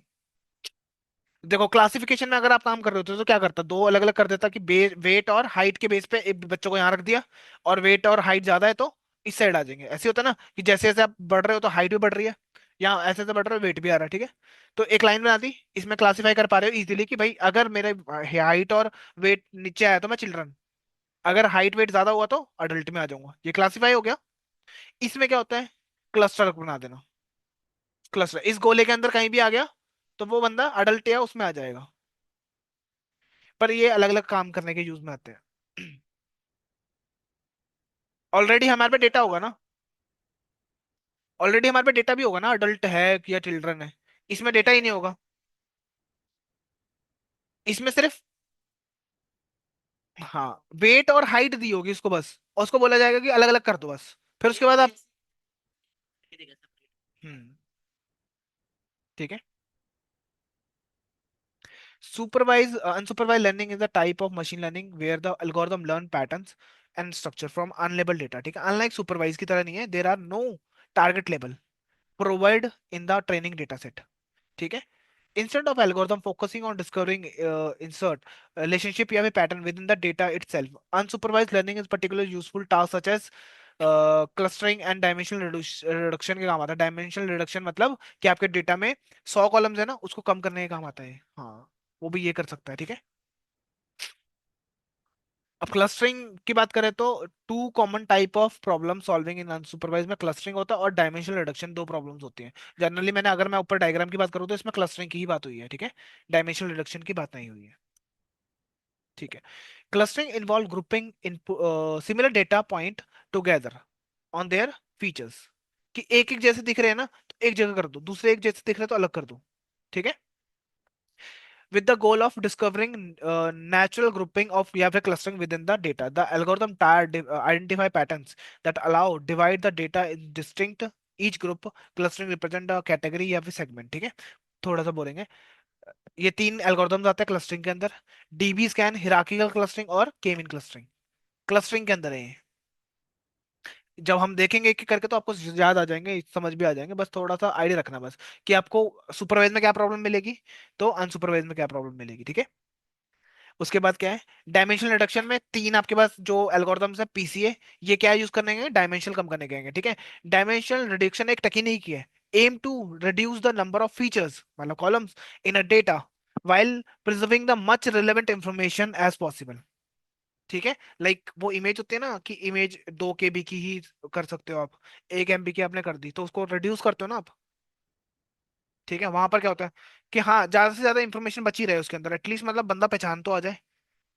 देखो क्लासिफिकेशन में अगर आप काम कर रहे होते तो क्या करता, दो अलग अलग कर देता कि वेट और हाइट के बेस पे एक बच्चों को यहाँ रख दिया, और वेट और हाइट ज्यादा है तो इस साइड आ जाएंगे। ऐसे होता है ना कि जैसे जैसे आप बढ़ रहे हो तो हाइट भी बढ़ रही है, या ऐसे ऐसे बढ़ रहे हो वेट भी आ रहा है, ठीक है। तो एक लाइन बना दी, इसमें क्लासीफाई कर पा रहे हो इजीली कि भाई अगर मेरे हाइट और वेट नीचे आया तो मैं चिल्ड्रन, अगर हाइट वेट ज्यादा हुआ तो अडल्ट में आ जाऊंगा। ये क्लासीफाई हो गया। इसमें क्या होता है, क्लस्टर बना देना। क्लस्टर इस गोले के अंदर कहीं भी आ गया तो वो बंदा अडल्ट या उसमें आ जाएगा। पर ये अलग अलग काम करने के यूज में आते हैं। ऑलरेडी हमारे पे डेटा होगा ना, ऑलरेडी हमारे पे डेटा भी होगा ना, अडल्ट है या चिल्ड्रन है। इसमें डेटा ही नहीं होगा, इसमें सिर्फ हाँ वेट और हाइट दी होगी उसको बस, और उसको बोला जाएगा कि अलग अलग कर दो बस। फिर उसके बाद आप हम्म ठीक है। Supervised unsupervised learning is a type of machine learning where the algorithm learn patterns and structure from unlabeled data. ठीक है। अनलाइक सुपरवाइज की तरह नहीं है, there are no target label provide in the training data set. ठीक है। Instead of algorithm focusing on discovering insert relationship या फिर pattern within the data itself, unsupervised learning is particularly useful tasks such as clustering and dimensional reduction के काम आता है। Dimensional reduction मतलब कि आपके डेटा में 100 कॉलम्स है ना, उसको कम करने के काम आता है। हाँ, वो भी ये कर सकता है, ठीक है। अब क्लस्टरिंग की बात करें तो two common type of problem solving in unsupervise में क्लस्टरिंग होता है और डायमेंशनल रिडक्शन, दो प्रॉब्लम्स होती हैं। जनरली मैंने अगर मैं ऊपर डायग्राम की बात करूँ तो इसमें क्लस्टरिंग की ही बात हुई है, ठीक है। डायमेंशनल रिडक्शन की बात नहीं हुई है। ठीक है। Clustering involve grouping in similar data point together on their features, कि एक एक जैसे दिख रहे हैं ना तो एक जगह कर दो, दूसरे एक जैसे दिख रहे हैं तो अलग कर दो। ठीक है। with the goal of discovering natural grouping of या फिर clustering within the data. The algorithm identify patterns that allow divide the data in distinct each group. Clustering represent a category या फिर segment, ठीक है। थोड़ा सा बोलेंगे, ये तीन एल्गोरिथम्स आते हैं क्लस्टरिंग के अंदर, डीबी स्कैन, हिरार्किकल क्लस्टरिंग और के मीन क्लस्टरिंग। क्लस्टरिंग के अंदर है ये। जब हम देखेंगे एक एक करके तो आपको याद आ जाएंगे, समझ भी आ जाएंगे, बस थोड़ा सा आइडिया रखना बस कि आपको सुपरवाइज में क्या प्रॉब्लम मिलेगी तो अनसुपरवाइज में क्या प्रॉब्लम मिलेगी, ठीक है। उसके बाद क्या है, डायमेंशनल रिडक्शन में तीन आपके पास जो एल्गोरिथम्स है पीसीए, ये क्या यूज करने के, डायमेंशन कम करने के हैं, ठीक है। डायमेंशनल रिडक्शन एक टेक्निक है, aim to reduce the number of features मतलब columns in a data while preserving the much relevant information as possible। ठीक है। लाइक वो इमेज होती है ना कि इमेज 2 KB की ही कर सकते हो आप, 1 MB की आपने कर दी तो उसको रिड्यूस करते हो ना आप। ठीक है। वहां पर क्या होता है कि हाँ ज्यादा से ज्यादा इंफॉर्मेशन बची रहे उसके अंदर, एटलीस्ट मतलब बंदा पहचान तो आ जाए।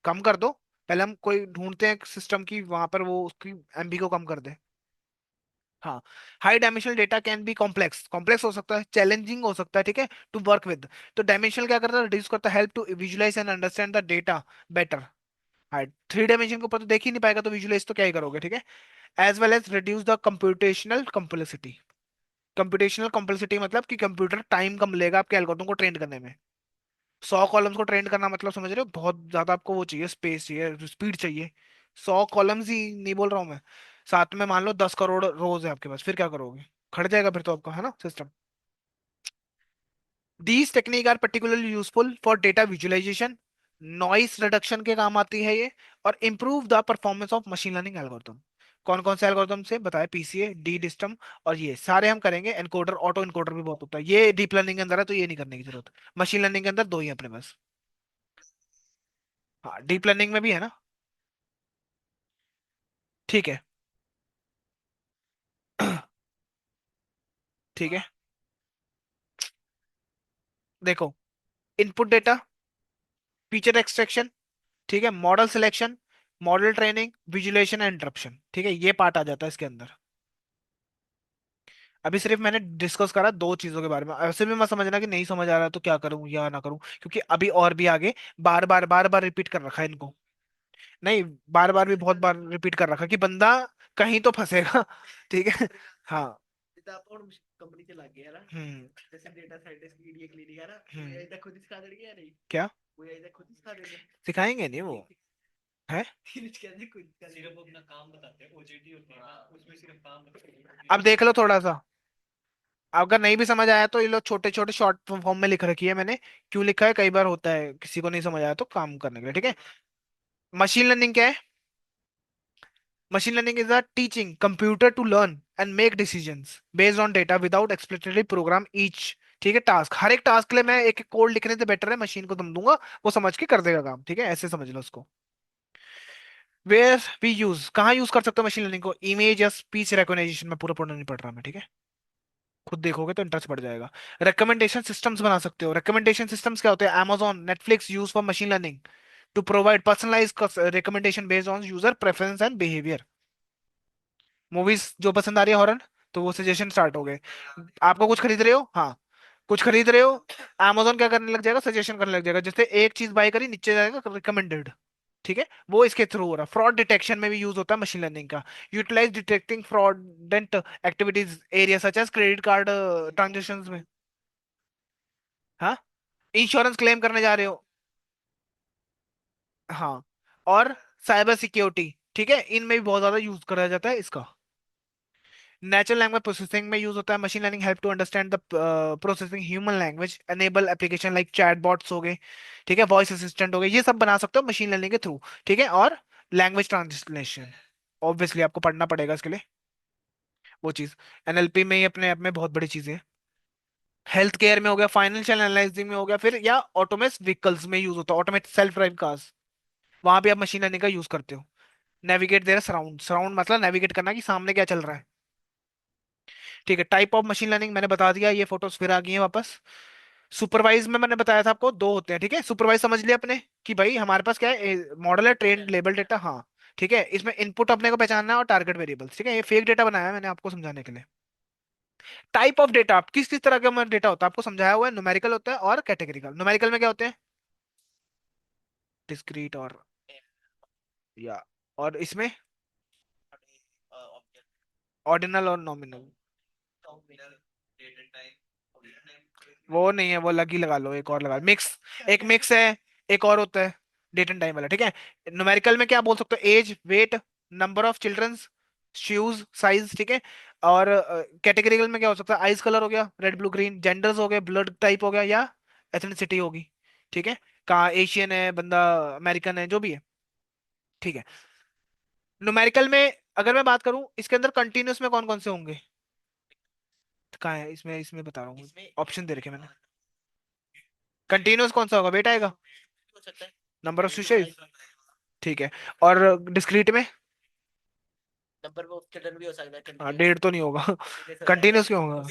कम कर दो, पहले हम कोई ढूंढते हैं सिस्टम की वहां पर वो उसकी एमबी को कम कर दे। हाँ, high dimensional data can be complex, complex हो सकता है, चैलेंजिंग हो सकता है, ठीक है, टू वर्क विद। तो डायमेंशनल क्या करता है, रिड्यूस करता है, help to visualize and understand the data better. हाँ, थ्री डायमेंशन के ऊपर तो देख ही नहीं पाएगा, तो विजुलाइज तो क्या ही करोगे, ठीक है। As well as reduce the computational complexity. Computational complexity मतलब कि कंप्यूटर टाइम कम लेगा आपके एल्गोरिथम को ट्रेन करने में। 100 कॉलम्स को ट्रेन करना मतलब समझ रहे हो, बहुत ज्यादा आपको वो चाहिए, स्पेस चाहिए, स्पीड चाहिए। 100 कॉलम्स ही नहीं बोल रहा हूँ मैं, साथ में मान लो 10 करोड़ रोज है आपके पास, फिर क्या करोगे, खड़ जाएगा फिर तो आपका, है ना, system. These technique are particularly useful for data visualization, noise reduction के काम आती है ये, और improve the performance of machine learning algorithm. कौन कौन से एल्गोरिथम से बताए, पीसीए, डी डिस्टम, और ये सारे हम करेंगे। एनकोडर, ऑटो इनकोडर भी बहुत होता है, ये डीप लर्निंग के अंदर है तो ये नहीं करने की जरूरत। मशीन लर्निंग के अंदर दो ही है अपने पास। हाँ, डीप लर्निंग में भी है ना। ठीक है। ठीक है, देखो, इनपुट डेटा, फीचर एक्सट्रैक्शन, ठीक है, model selection, model training, visualisation and interruption, ठीक है, ये पार्ट आ जाता है इसके अंदर। अभी सिर्फ मैंने डिस्कस करा दो चीजों के बारे में, ऐसे भी मैं समझना कि नहीं समझ आ रहा है तो क्या करूं या ना करूं, क्योंकि अभी और भी आगे बार बार रिपीट कर रखा है इनको। नहीं, बार बार भी बहुत बार रिपीट कर रखा कि बंदा कहीं तो फंसेगा। ठीक है। हाँ। कंपनी चला गया ना, जैसे डेटा साइंटिस्ट की ईडीए क्लिनिक है ना, वो यही तक खुद ही सिखा देंगे या नहीं, क्या वो यही तक खुद ही सिखा देंगे, सिखाएंगे नहीं वो, है। सिर्फ अपना काम बताते हैं, ओजेडी होते हैं ना, उसमें सिर्फ काम बताते हैं। अब देख लो थोड़ा सा, अगर नहीं भी समझ आया तो ये लोग छोटे छोटे शॉर्ट फॉर्म में लिख रखी है मैंने। क्यों लिखा है, कई बार होता है किसी को नहीं समझ आया तो काम करने के लिए, ठीक है। मशीन लर्निंग क्या है, machine learning is a teaching computer to learn and make decisions based on data without explicitly program each. ठीक है, टास्क, हर एक टास्क के लिए मैं एक एक कोड लिखने से बेटर है मशीन को दम दूंगा, वो समझ के कर देगा काम, ठीक है, ऐसे समझ लो उसको। वेयर वी यूज, कहाँ यूज कर सकते हो मशीन लर्निंग को, इमेज या स्पीच रिकॉग्निशन में, पूरा पूरा नहीं पढ़ रहा मैं, ठीक है, खुद देखोगे तो इंटरेस्ट बढ़ जाएगा। रिकमेंडेशन सिस्टम्स बना सकते हो, रिकमेंडेशन सिस्टम्स क्या होते हैं, Amazon, Netflix use for machine learning to provide personalize recommendation based on user preference and behaviour. Movies जो पसंद आ रही है हॉरर, तो वो सजेशन स्टार्ट हो गए। आपको कुछ खरीद रहे हो, हाँ, कुछ खरीद रहे हो, Amazon क्या करने लग जाएगा, सजेशन करने लग जाएगा, जैसे एक चीज बाय करी नीचे जाएगा रिकमेंडेड। ठीक है, वो इसके थ्रू हो रहा है। फ्रॉड डिटेक्शन में भी यूज होता है मशीन लर्निंग का, utilize detecting fraudulent activities area such as credit card transaction में। हाँ, इंश्योरेंस क्लेम करने जा रहे हो, हाँ, और साइबर सिक्योरिटी, ठीक है, इनमें भी बहुत ज्यादा यूज करा जाता है इसका। नेचुरल लैंग्वेज प्रोसेसिंग में यूज होता है machine learning, help to understand the processing human language, enable application like chatbots हो गए, ठीक है, वॉइस असिस्टेंट हो गए, ये सब बना सकते हो मशीन लर्निंग के थ्रू, ठीक है। और लैंग्वेज ट्रांसलेशन, ऑब्वियसली आपको पढ़ना पड़ेगा इसके लिए, वो चीज एनएलपी में ही अपने आप में बहुत बड़ी चीजें हैं। हेल्थ केयर में हो गया, फाइनेंशियल एनालिसिस में हो गया, फिर या ऑटोमेट व्हीकल्स में यूज होता है, ऑटोमेट सेल्फ ड्राइव कार्स, वहां पे आप मशीन लर्निंग का यूज करते हो। नेविगेट देयर सराउंड, सराउंड मतलब नेविगेट करना कि सामने क्या चल रहा है। ठीक है, टाइप ऑफ मशीन लर्निंग मैंने बता दिया, ये फोटोज फिर आ गई हैं वापस। सुपरवाइज में मैंने बताया था आपको दो होते हैं, ठीक है, सुपरवाइज समझ लिया अपने कि भाई हमारे पास क्या है, मॉडल है, ट्रेन लेबल डेटा, हाँ, ठीक है, इसमें इनपुट अपने को पहचानना है और टारगेट वेरिएबल्स, ठीक है, ये फेक डेटा बनाया है मैंने आपको समझाने के लिए। टाइप ऑफ डेटा, किस किस तरह का डेटा होता है आपको समझाया हुआ है, न्यूमेरिकल होता है और कैटेगरिकल। न्यूमेरिकल में क्या होते हैं, डिस्क्रीट और, या, और इसमें ऑर्डिनल और नॉमिनल। वो नहीं है, वो अलग ही लगा लो, एक और लगा, मिक्स, एक मिक्स है, एक और होता है डेट एंड टाइम वाला, ठीक है। न्यूमेरिकल में क्या बोल सकते हो, age, weight, number of childrens, shoes size, ठीक है। और कैटेगरिकल में क्या हो सकता है, आइज कलर हो गया, रेड ब्लू ग्रीन, जेंडर्स हो गए, ब्लड टाइप हो गया, या एथनिसिटी होगी, ठीक है, कहाँ एशियन है बंदा, अमेरिकन है, जो भी है, ठीक है। न्यूमेरिकल में अगर मैं बात करूं, इसके अंदर कंटिन्यूस में कौन कौन से होंगे, कहाँ है, इसमें इसमें बता रहा हूँ, ऑप्शन दे रखे मैंने। कंटिन्यूस कौन सा होगा, वेट आएगा, नंबर ऑफ स्विचेस, ठीक है। और डिस्क्रीट में, नंबर ऑफ चिल्ड्रन भी हो सकता है, हाँ, डेढ़ तो नहीं होगा। कंटिन्यूस क्यों होगा,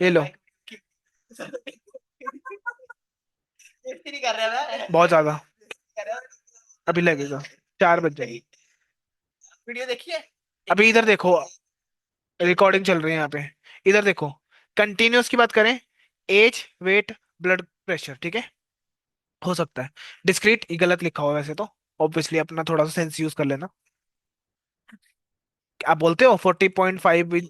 ये लो, नहीं कर रहा मैं बहुत ज्यादा, अभी लगेगा, 4 बज जाएगी, वीडियो देखिए, अभी इधर देखो, रिकॉर्डिंग चल रही है यहाँ पे। इधर देखो, कंटिन्यूअस की बात करें, एज, वेट, ब्लड प्रेशर, ठीक है, हो सकता है। डिस्क्रीट ये गलत लिखा हुआ है वैसे तो, ऑब्वियसली अपना थोड़ा सा सेंस यूज कर लेना। आप बोलते हो 40.5।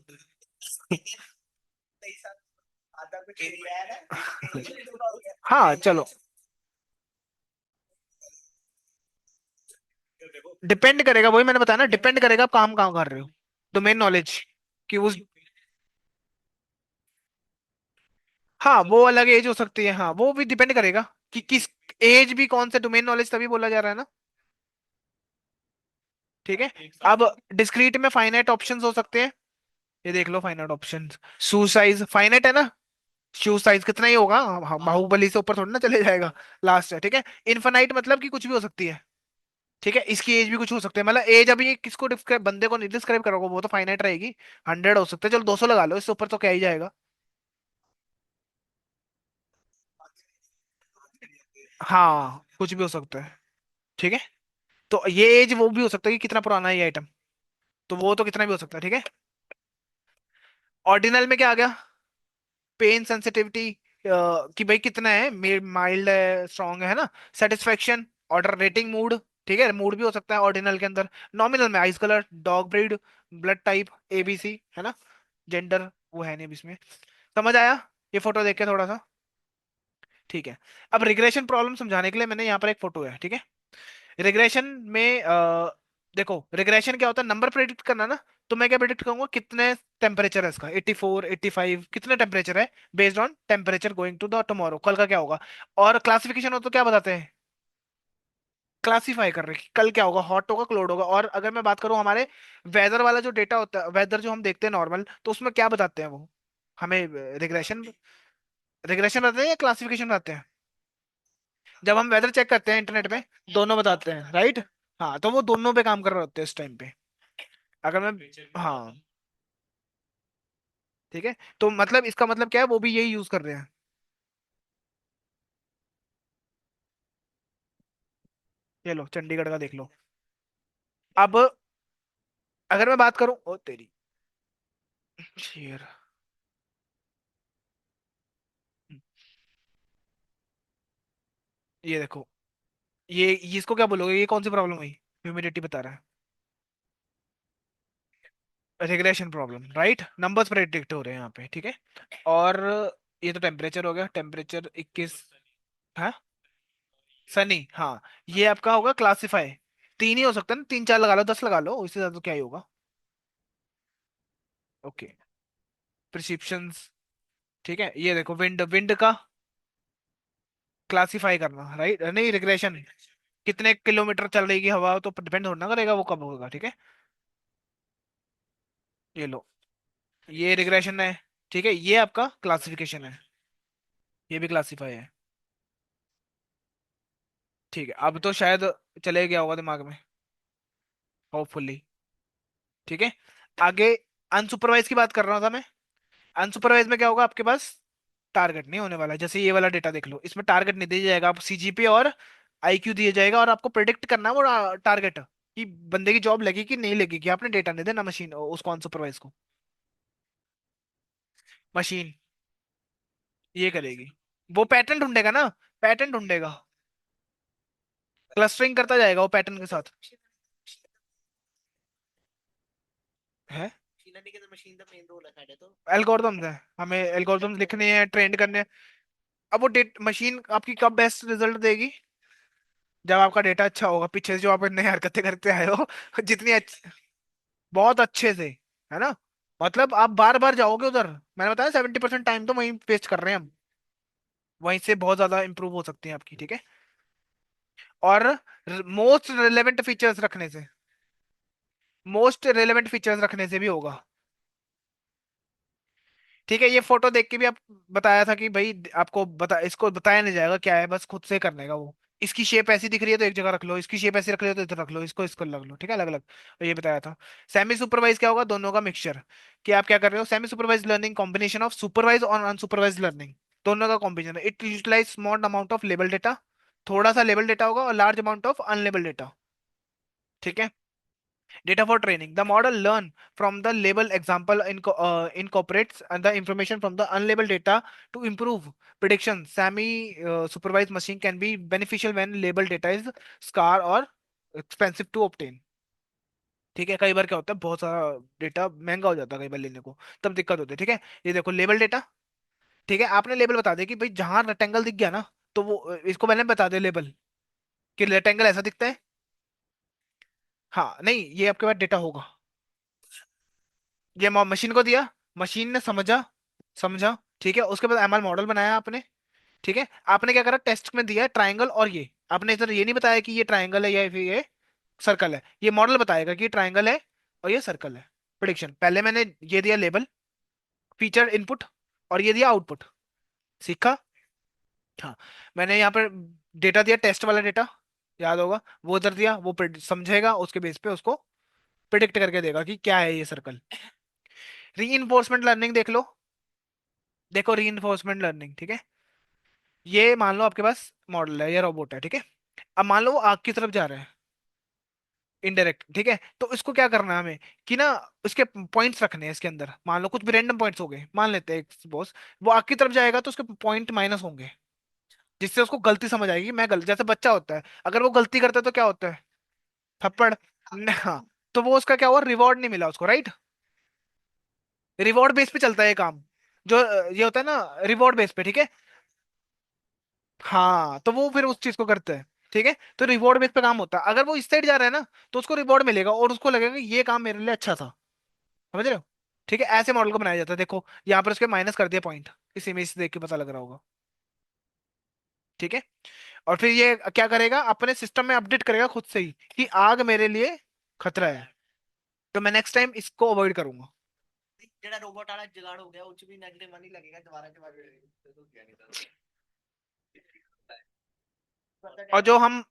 हाँ चलो, डिपेंड करेगा, वही मैंने बताया ना, डिपेंड करेगा आप काम कहाँ कर रहे हो, डोमेन नॉलेज कि उस। हाँ वो अलग एज हो सकती है, हाँ वो भी डिपेंड करेगा कि किस एज, भी कौन से डोमेन नॉलेज तभी बोला जा रहा है ना। ठीक है। अब डिस्क्रीट में फाइनाइट ऑप्शंस हो सकते हैं, ये देख लो finite options. Shoe size finite है ना, शू साइज कितना ही होगा, बाहुबली से ऊपर थोड़ी ना चले जाएगा, लास्ट है, ठीक है। इनफाइनाइट मतलब कि कुछ भी हो सकती है, ठीक है, इसकी एज भी कुछ हो सकती है, मतलब एज अभी ये किसको डिस्क्राइब, बंदे को नहीं डिस्क्राइब करोगे, वो तो फाइनाइट रहेगी। 100 हो सकता है, चलो 200 लगा लो, इससे ऊपर तो क्या ही जाएगा। हाँ कुछ भी हो सकता है, ठीक है। तो ये एज वो भी हो सकता है कि कितना पुराना है ये आइटम, तो वो तो कितना भी हो सकता है, ठीक है। ऑर्डिनल में क्या आ गया, पेन सेंसिटिविटी, कि भाई कितना है, माइल्ड है, स्ट्रांग है ना। सेटिस्फेक्शन, ऑर्डर, रेटिंग, मूड, ठीक है, मूड भी हो सकता है ऑर्डिनल के अंदर। नॉमिनल में ice colour, dog breed, blood type, ABC, है ना। जेंडर वो है नहीं अभी इसमें। समझ आया ये फोटो देख के थोड़ा सा, ठीक है। अब रिग्रेशन प्रॉब्लम समझाने के लिए मैंने यहाँ पर एक फोटो है, ठीक है। रिग्रेशन में देखो, रिग्रेशन क्या होता है, नंबर प्रेडिक्ट करना ना। तो मैं क्या प्रेडिक्ट करूंगा, कितने टेम्परेचर है इसका, 84, 85, कितने टेम्परेचर है, based on temperature going to the tomorrow, कल का क्या होगा। और क्लासिफिकेशन हो तो क्या बताते हैं, क्लासीफाई कर रहे हैं कि कल क्या होगा, हॉट होगा, कोल्ड होगा। और अगर मैं बात करूं हमारे वेदर वाला जो डेटा होता है, वेदर जो हम देखते हैं नॉर्मल, तो उसमें क्या बताते हैं वो हमें, रिग्रेशन, रिग्रेशन बताते हैं या क्लासिफिकेशन बताते हैं। जब हम वेदर चेक करते हैं इंटरनेट पे, दोनों बताते हैं, राइट। हाँ तो वो दोनों पे काम कर रहे होते हैं इस टाइम पे। अगर मैं, हाँ ठीक है, तो मतलब इसका मतलब क्या है, वो भी यही यूज कर रहे हैं। ये लो चंडीगढ़ का देख लो। अब अगर मैं बात करूं, ओ तेरी शेर, ये देखो, ये इसको क्या बोलोगे, ये कौन सी प्रॉब्लम हुई, ह्यूमिडिटी बता रहा है, regression problem, right, numbers predict हो रहे हैं यहाँ पे, ठीक है। और ये तो टेम्परेचर हो गया, टेम्परेचर 21, हाँ सनी, हाँ। ये आपका होगा क्लासिफाई, तीन ही हो सकता है ना, 3 4 लगा लो, 10 लगा लो, इससे ज्यादा तो क्या ही होगा। ओके, प्रिस्क्रिप्शंस, ठीक है। ये देखो विंड, विंड का क्लासिफाई करना, राइट, नहीं रिग्रेशन, कितने किलोमीटर चल रही है हवा, तो डिपेंड होना करेगा वो कब होगा, ठीक है। ये लो, ये रिग्रेशन है, ठीक है, ये आपका क्लासिफिकेशन है, ये भी क्लासिफाई है, ठीक है। अब तो शायद चले गया होगा दिमाग में, होपफुली, ठीक है। आगे अनसुपरवाइज की बात कर रहा था मैं। अनसुपरवाइज में क्या होगा आपके पास, टारगेट नहीं होने वाला, जैसे ये वाला डेटा देख लो, इसमें टारगेट नहीं दिया जाएगा, आप सीजीपी और आईक्यू दिया जाएगा, और आपको प्रिडिक्ट करना है वो टारगेट, कि बंदे की जॉब लगेगी कि नहीं लगेगी, आपने डेटा नहीं देना मशीन उसको, अनसुपरवाइज को, मशीन ये करेगी, वो पैटर्न ढूंढेगा ना, पैटर्न ढूंढेगा, क्लस्टरिंग करता जाएगा वो पैटर्न के साथ, है। एल्गोरिथम्स है, हमें एल्गोरिथम्स लिखने हैं, ट्रेंड करने हैं। अब वो डेट मशीन आपकी कब बेस्ट रिजल्ट देगी, जब आपका डेटा अच्छा होगा, पीछे से जो आप नई हरकतें करते आए हो जितनी अच्छी, बहुत अच्छे से, है ना। मतलब आप बार बार जाओगे उधर, मैंने बताया 70% टाइम तो वहीं वेस्ट कर रहे हैं हम, वहीं से बहुत ज्यादा इंप्रूव हो सकती है आपकी, ठीक है। और मोस्ट रिलेवेंट फीचर्स रखने से, मोस्ट रिलेवेंट फीचर्स रखने से भी होगा, ठीक है। ये फोटो देख के भी आप बताया था कि भाई आपको बता, इसको बताया नहीं जाएगा क्या है, बस खुद से करने का वो। इसकी शेप ऐसी दिख रही है तो एक जगह रख लो, इसकी शेप ऐसी रख रही है तो इधर रख लो, इसको इसको रख लो, ठीक है, अलग अलग, तो ये बताया था। सेमी सुपरवाइज क्या होगा, दोनों का मिक्सचर, कि आप क्या कर रहे हो, semi supervise learning combination of supervise और अनसुपरवाइज लर्निंग, दोनों का कॉम्बिनेशन है। It utilize small amount of label data, थोड़ा सा लेबल डेटा होगा और large amount of unlabel data, ठीक है। Data for training. The model learn from the label example incorporates the information from the unlabeled data to improve prediction. Semi supervised machine can be beneficial when labeled data is scarce or expensive to obtain. ठीक है, कई बार क्या होता है, बहुत सारा data महंगा हो जाता है कई बार लेने को, तब दिक्कत होती है। ठीक है, ये देखो लेबल डेटा। ठीक है, आपने लेबल बता दिया कि भाई जहां रेक्टेंगल दिख गया ना, तो वो इसको मैंने बता दिया लेबल कि रेक्टेंगल ऐसा दिखता है। हाँ नहीं, ये आपके पास डेटा होगा। ये मशीन को दिया, मशीन ने समझा, समझा। ठीक है, उसके बाद एमएल मॉडल बनाया आपने। ठीक है, आपने क्या करा, टेस्ट में दिया ट्राइंगल, और ये आपने इधर ये नहीं बताया कि ये ट्राइंगल है या फिर ये सर्कल है। ये मॉडल बताएगा कि ट्राइंगल है और ये सर्कल है। प्रिडिक्शन पहले मैंने ये दिया लेबल, फीचर इनपुट, और ये दिया आउटपुट। सीखा। हाँ, मैंने यहाँ पर डेटा दिया, टेस्ट वाला डेटा, याद होगा, वो उधर दिया, वो समझेगा, उसके बेस पे उसको प्रिडिक्ट करके देगा कि क्या है ये सर्कल। री लर्निंग देख लो। देखो री लर्निंग, ठीक है, ये मान लो आपके पास मॉडल है या रोबोट है। ठीक है, अब मान लो वो आग की तरफ जा रहा है, इनडायरेक्ट। ठीक है, तो इसको क्या करना है हमें कि ना, उसके पॉइंट्स रखने हैं इसके अंदर। मान लो कुछ भी रैंडम पॉइंट्स हो गए, मान लेते हैं सपोज वो आग की तरफ जाएगा तो उसके पॉइंट माइनस होंगे, जिससे उसको गलती समझ आएगी। मैं गलत, जैसे बच्चा होता है, अगर वो गलती करता है तो क्या होता है, थप्पड़। हाँ, तो वो उसका क्या हुआ, रिवॉर्ड नहीं मिला उसको, राइट। रिवॉर्ड बेस पे चलता है ये काम, जो ये होता है ना, रिवॉर्ड बेस पे। ठीक है, हाँ, तो वो फिर उस चीज को करते हैं। ठीक है, तो रिवॉर्ड बेस पे काम होता है। अगर वो इस साइड जा रहा है ना, तो उसको रिवॉर्ड मिलेगा और उसको लगेगा कि ये काम मेरे लिए अच्छा था। समझ रहे हो। ठीक है, ऐसे मॉडल को बनाया जाता है। देखो यहाँ पर उसके माइनस कर दिया पॉइंट, इस इमेज से देख के पता लग रहा होगा। ठीक है, और फिर ये क्या करेगा, अपने सिस्टम में अपडेट करेगा खुद से ही कि आग मेरे लिए खतरा है, तो मैं नेक्स्ट टाइम इसको अवॉइड करूंगा। जेड़ा रोबोट वाला जुगाड़ हो गया, उस भी नेगेटिव मनी लगेगा दोबारा के बाद। और जो हम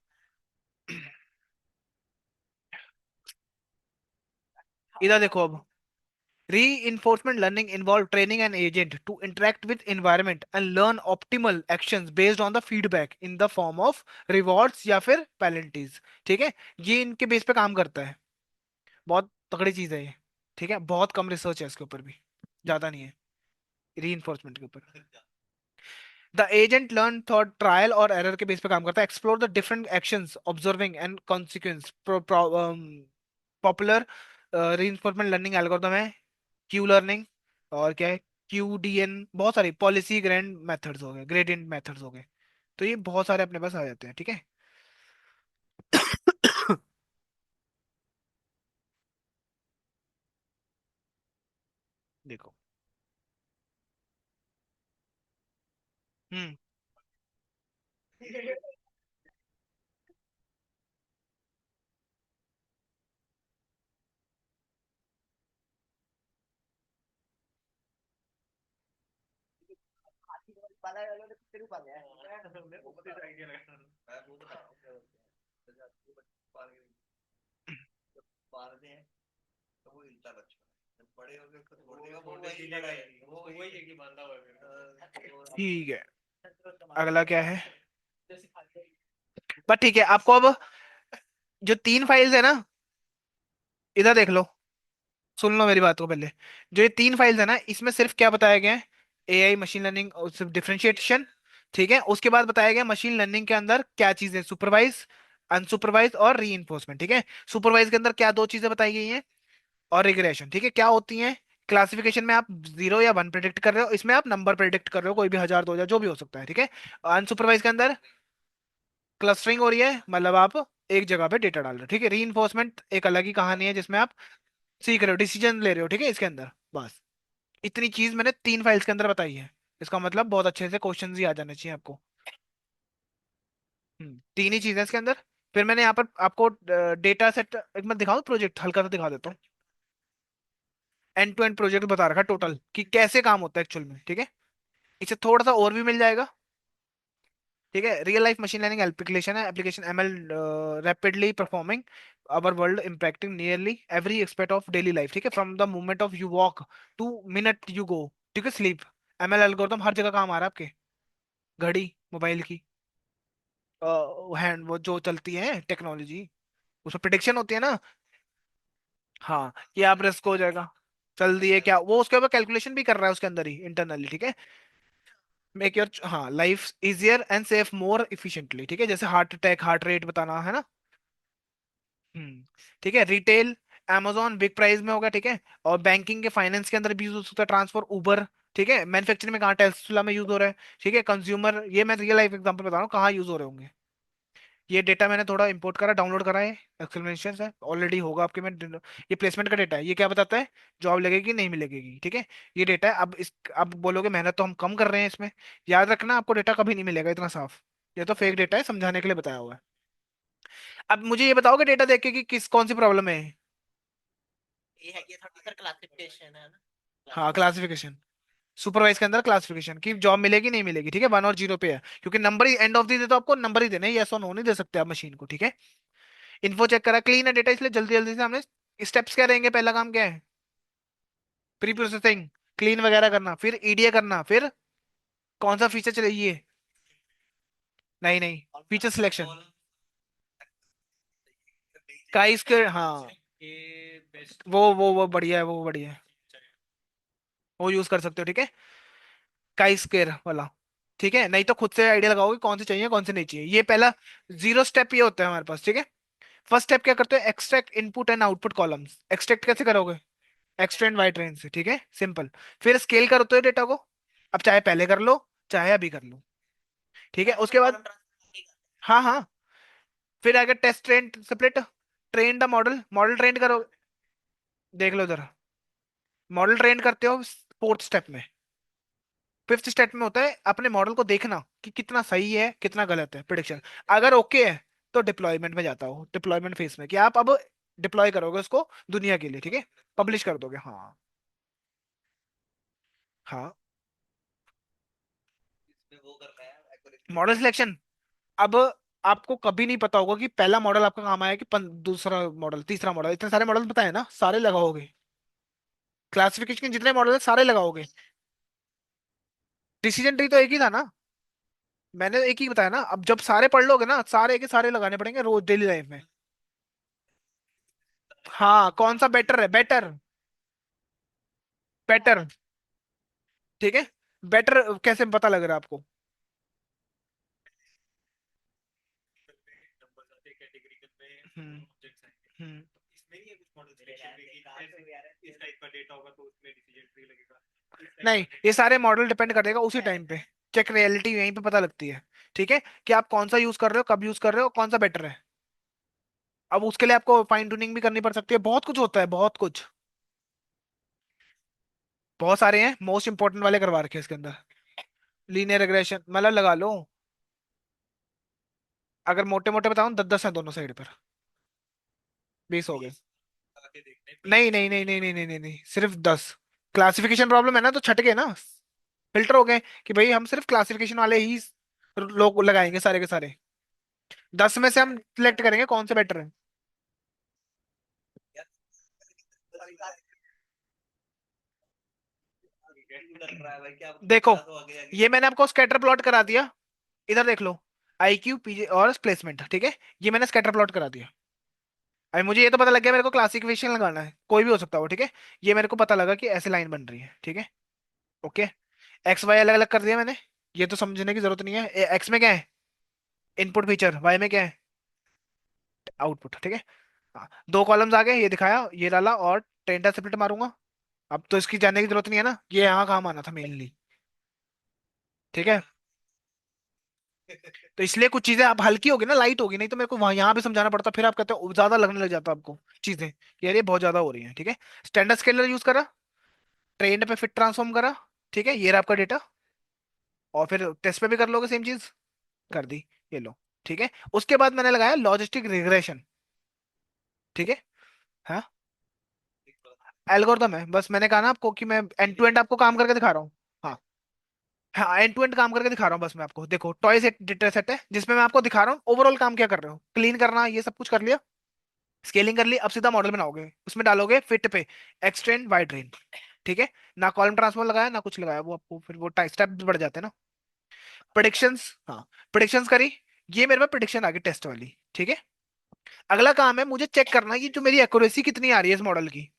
इधर देखो अब, reinforcement learning involve training an agent to interact with environment and learn optimal actions based on the feedback in the form of rewards या फिर penalties। ठीक है, ये इनके बेस पे काम करता है। बहुत तगड़ी चीज है ये। ठीक है, बहुत कम रिसर्च है इसके ऊपर भी, ज्यादा नहीं है रीइंफोर्समेंट के ऊपर। The agent learn thought trial और एरर के बेस पे काम करता है। Explore the different actions observing and consequence. Popular reinforcement learning algorithm है क्यू लर्निंग, और क्या है, QDN, बहुत सारी पॉलिसी ग्रैंड मेथड्स हो गए, ग्रेडियंट मेथड्स हो गए। तो ये बहुत सारे अपने पास आ जाते हैं। ठीक है। देखो। हम्म। ठीक है, अगला क्या है। बट ठीक है, आपको अब जो तीन फाइल्स है ना, इधर देख लो, सुन लो मेरी बात को पहले। जो ये तीन फाइल्स है ना, इसमें सिर्फ क्या बताया गया है, AI मशीन लर्निंग और सिर्फ डिफरेंशिएशन। ठीक है, उसके बाद बताया गया मशीन लर्निंग के अंदर क्या चीजें, सुपरवाइज, अनसुपरवाइज और री। ठीक है, सुपरवाइज के अंदर क्या दो चीजें बताई गई हैं, और रिग्रेशन। ठीक है, क्या होती हैं, क्लासिफिकेशन में आप 0 या 1 प्रेडिक्ट कर रहे हो, इसमें आप नंबर प्रेडिक्ट कर रहे हो, कोई भी 1000 2000 जो भी हो सकता है। ठीक है, अनसुपरवाइज के अंदर क्लस्टरिंग हो रही है, मतलब आप एक जगह पे डेटा डाल रहे हो। ठीक है, री एक अलग ही कहानी है जिसमें आप सीख रहे हो, डिसीजन ले रहे हो। ठीक है, इसके अंदर बस इतनी चीज मैंने तीन फाइल्स के अंदर बताई है। इसका मतलब बहुत अच्छे से क्वेश्चंस ही आ जाने चाहिए आपको। तीन ही चीजें इसके अंदर। फिर मैंने यहाँ पर आपको डेटा सेट, एक मैं दिखाऊं प्रोजेक्ट, हल्का सा दिखा देता हूँ। एंड टू एंड प्रोजेक्ट बता रखा टोटल कि कैसे काम होता है एक्चुअल में। ठीक है, इसे थोड़ा सा और भी मिल जाएगा। ठीक है, real life machine learning application है, application ML rapidly performing our world, impacting nearly every aspect of daily life. ठीक है, from the moment of you walk to minute you go. ठीक है, स्लीप। ML एल्गोरिथम हर जगह काम आ रहा है आपके, घड़ी, मोबाइल की, हैंड, वो जो चलती है टेक्नोलॉजी, उसमें प्रिडिक्शन होती है ना। हाँ, कि आप रिस्क हो जाएगा, चल दिए क्या, वो उसके ऊपर कैलकुलेशन भी कर रहा है उसके अंदर ही इंटरनली, ठीक है। मेक योर, हाँ, life easier and safe more efficiently, ठीक है, जैसे हार्ट अटैक, हार्ट रेट बताना है ना। हम्म। ठीक है, रिटेल, amazon बिग प्राइस में होगा, ठीक है। और बैंकिंग के, फाइनेंस के अंदर भी यूज हो सकता है, ट्रांसफर, उबर, ठीक है। मैन्युफैक्चरिंग में कहाँ, टेस्ला में यूज हो रहा है, ठीक है। कंज्यूमर, ये मैं रियल लाइफ एग्जांपल बता रहा हूँ कहाँ यूज हो रहे होंगे। ये डेटा मैंने थोड़ा इंपोर्ट करा, डाउनलोड करा है, एक्सप्लेनेशन है, ऑलरेडी होगा आपके में। ये प्लेसमेंट का डेटा है, ये क्या बताता है, जॉब लगेगी नहीं मिलेगी, ठीक है। ये डेटा है। अब बोलोगे मेहनत तो हम कम कर रहे हैं इसमें, याद रखना आपको डेटा कभी नहीं मिलेगा इतना साफ। ये तो फेक डेटा है, समझाने के लिए बताया हुआ है। अब मुझे ये बताओगे डेटा देख के कि किस कौन सी प्रॉब्लम है। ये थोड़ा सर क्लासिफिकेशन है ना, हाँ, क्लासिफिकेशन। क्लासिफिकेशन, सुपरवाइज के अंदर क्लासिफिकेशन की जॉब मिलेगी नहीं मिलेगी, ठीक है, 1 और 0 पे है, क्योंकि number he end of the day तो आपको नंबर ही देने, यस और नो नहीं दे सकते आप मशीन को, ठीक है। इन्फो चेक करा, क्लीन है डेटा, इसलिए जल्दी जल्दी से हमने, स्टेप्स क्या रहेंगे, पहला काम क्या है, प्री प्रोसेसिंग, क्लीन वगैरह करना, फिर ईडीए करना, फिर कौन सा फीचर चाहिए, नहीं नहीं, फीचर सिलेक्शन का इसके, हाँ, वो बढ़िया है, वो बढ़िया है, वो यूज कर सकते हो, ठीक है। काई स्क्वेयर वाला, ठीक है, नहीं तो खुद से आइडिया लगाओगे कौन से चाहिए कौन से नहीं चाहिए, ये पहला 0 स्टेप ये होता है हमारे पास, ठीक है। फर्स्ट स्टेप क्या करते हो, extract input and output columns, extract कैसे करोगे, एक्सटेंड वाई ट्रेन से, ठीक है, सिंपल। फिर स्केल करते हो डेटा को, अब चाहे पहले कर लो चाहे अभी कर लो, ठीक है, उसके बाद, हाँ हाँ, फिर आगे test train split, train the model, model train करो, देख लो जरा, मॉडल ट्रेन करते हो 4th स्टेप में। 5th स्टेप में होता है अपने मॉडल को देखना कि कितना सही है कितना गलत है, प्रिडिक्शन। अगर ओके है तो डिप्लॉयमेंट में जाता हो, डिप्लॉयमेंट फेज में, कि आप अब डिप्लॉय करोगे उसको दुनिया के लिए, ठीक है, पब्लिश कर दोगे, हाँ। हाँ, मॉडल सिलेक्शन, अब आपको कभी नहीं पता होगा कि पहला मॉडल आपका काम आया कि दूसरा मॉडल, तीसरा मॉडल, इतने सारे मॉडल पता है ना, सारे लगाओगे, क्लासिफिकेशन के जितने मॉडल है सारे लगाओगे। डिसीजन ट्री तो एक ही था ना, मैंने एक ही बताया ना, अब जब सारे पढ़ लोगे ना, सारे के सारे लगाने पड़ेंगे रोज डेली लाइफ में। हाँ, कौन सा बेटर है, बेटर, बेटर, ठीक है। बेटर कैसे पता लग रहा है आपको, हम्म हम्म। नहीं, ये सारे मॉडल डिपेंड करेगा उसी टाइम पे, चेक रियलिटी यहीं पे पता लगती है, ठीक है, कि आप कौन सा यूज कर रहे हो, कब यूज कर रहे हो, कौन सा बेटर है। अब उसके लिए आपको फाइन ट्यूनिंग भी करनी पड़ सकती है, बहुत कुछ होता है, बहुत कुछ, बहुत सारे हैं, मोस्ट इंपॉर्टेंट वाले करवा रखे हैं इसके अंदर। लीनियर रिग्रेशन मतलब लगा लो, अगर मोटे मोटे बताऊं 10-10 है दोनों साइड पर, 20 हो गए। नहीं नहीं नहीं नहीं नहीं नहीं नहीं नहीं, सिर्फ 10। क्लासिफिकेशन प्रॉब्लम है ना, तो छट गए ना, फिल्टर हो गए, कि भाई हम सिर्फ क्लासिफिकेशन वाले ही लोग लगाएंगे सारे के सारे, 10 में से हम सिलेक्ट करेंगे कौन से बेटर है। देखो, ये मैंने आपको स्कैटर प्लॉट करा दिया, इधर देख लो, आई क्यू पीजे और प्लेसमेंट, ठीक है, ये मैंने स्कैटर प्लॉट करा दिया। अभी मुझे ये तो पता लग गया मेरे को क्लासिफिकेशन लगाना है, कोई भी हो सकता हो, ठीक है। ये मेरे को पता लगा कि ऐसे लाइन बन रही है, ठीक है, ओके। एक्स वाई अलग अलग कर दिया मैंने, ये तो समझने की जरूरत नहीं है, एक्स में क्या है, इनपुट फीचर, वाई में क्या है, आउटपुट, ठीक है। हाँ, 2 कॉलम्स आ गए, ये दिखाया, ये डाला, और टेंडर स्प्लिट मारूंगा। अब तो इसकी जानने की जरूरत नहीं है ना, ये यहाँ काम आना था मेनली, ठीक है। तो इसलिए कुछ चीजें आप हल्की होगी ना, लाइट होगी, नहीं तो मेरे को वहां यहाँ भी समझाना पड़ता, फिर आप कहते हो ज्यादा लगने लग जाता आपको चीजें, कि यार ये बहुत ज्यादा हो रही है, ठीक है। स्टैंडर्ड स्केलर यूज करा, ट्रेंड पे फिट ट्रांसफॉर्म करा, ठीक है, ये रहा आपका डेटा, और फिर टेस्ट पे भी कर लोगे सेम चीज, कर दी, ये लो, ठीक है। उसके बाद मैंने लगाया लॉजिस्टिक रिग्रेशन, ठीक है। हाँ, एल्गोरिथम है, बस मैंने कहा ना आपको कि मैं एंड टू एंड आपको काम करके दिखा रहा हूँ। हाँ, हाँ, एंड टू एंड काम करके दिखा रहा हूँ, बस मैं आपको, देखो टॉयज एक डेटा सेट है जिसमें मैं आपको दिखा रहा हूँ ओवरऑल काम क्या कर रहे हो, क्लीन करना, ये सब कुछ कर लिया, स्केलिंग कर ली, अब सीधा मॉडल बनाओगे, उसमें डालोगे फिट पे एक्सटेंड वाइड रेंज, ठीक है। ना कॉलम ट्रांसफर लगाया ना कुछ लगाया, वो आपको फिर वो स्टेप बढ़ जाते हैं ना। प्रिडिक्शंस, हाँ, प्रिडिक्शंस करी, ये मेरे पास प्रिडिक्शन आ गई टेस्ट वाली, ठीक है। अगला काम है मुझे चेक करना कि जो मेरी एक्यूरेसी कितनी आ रही है इस मॉडल की।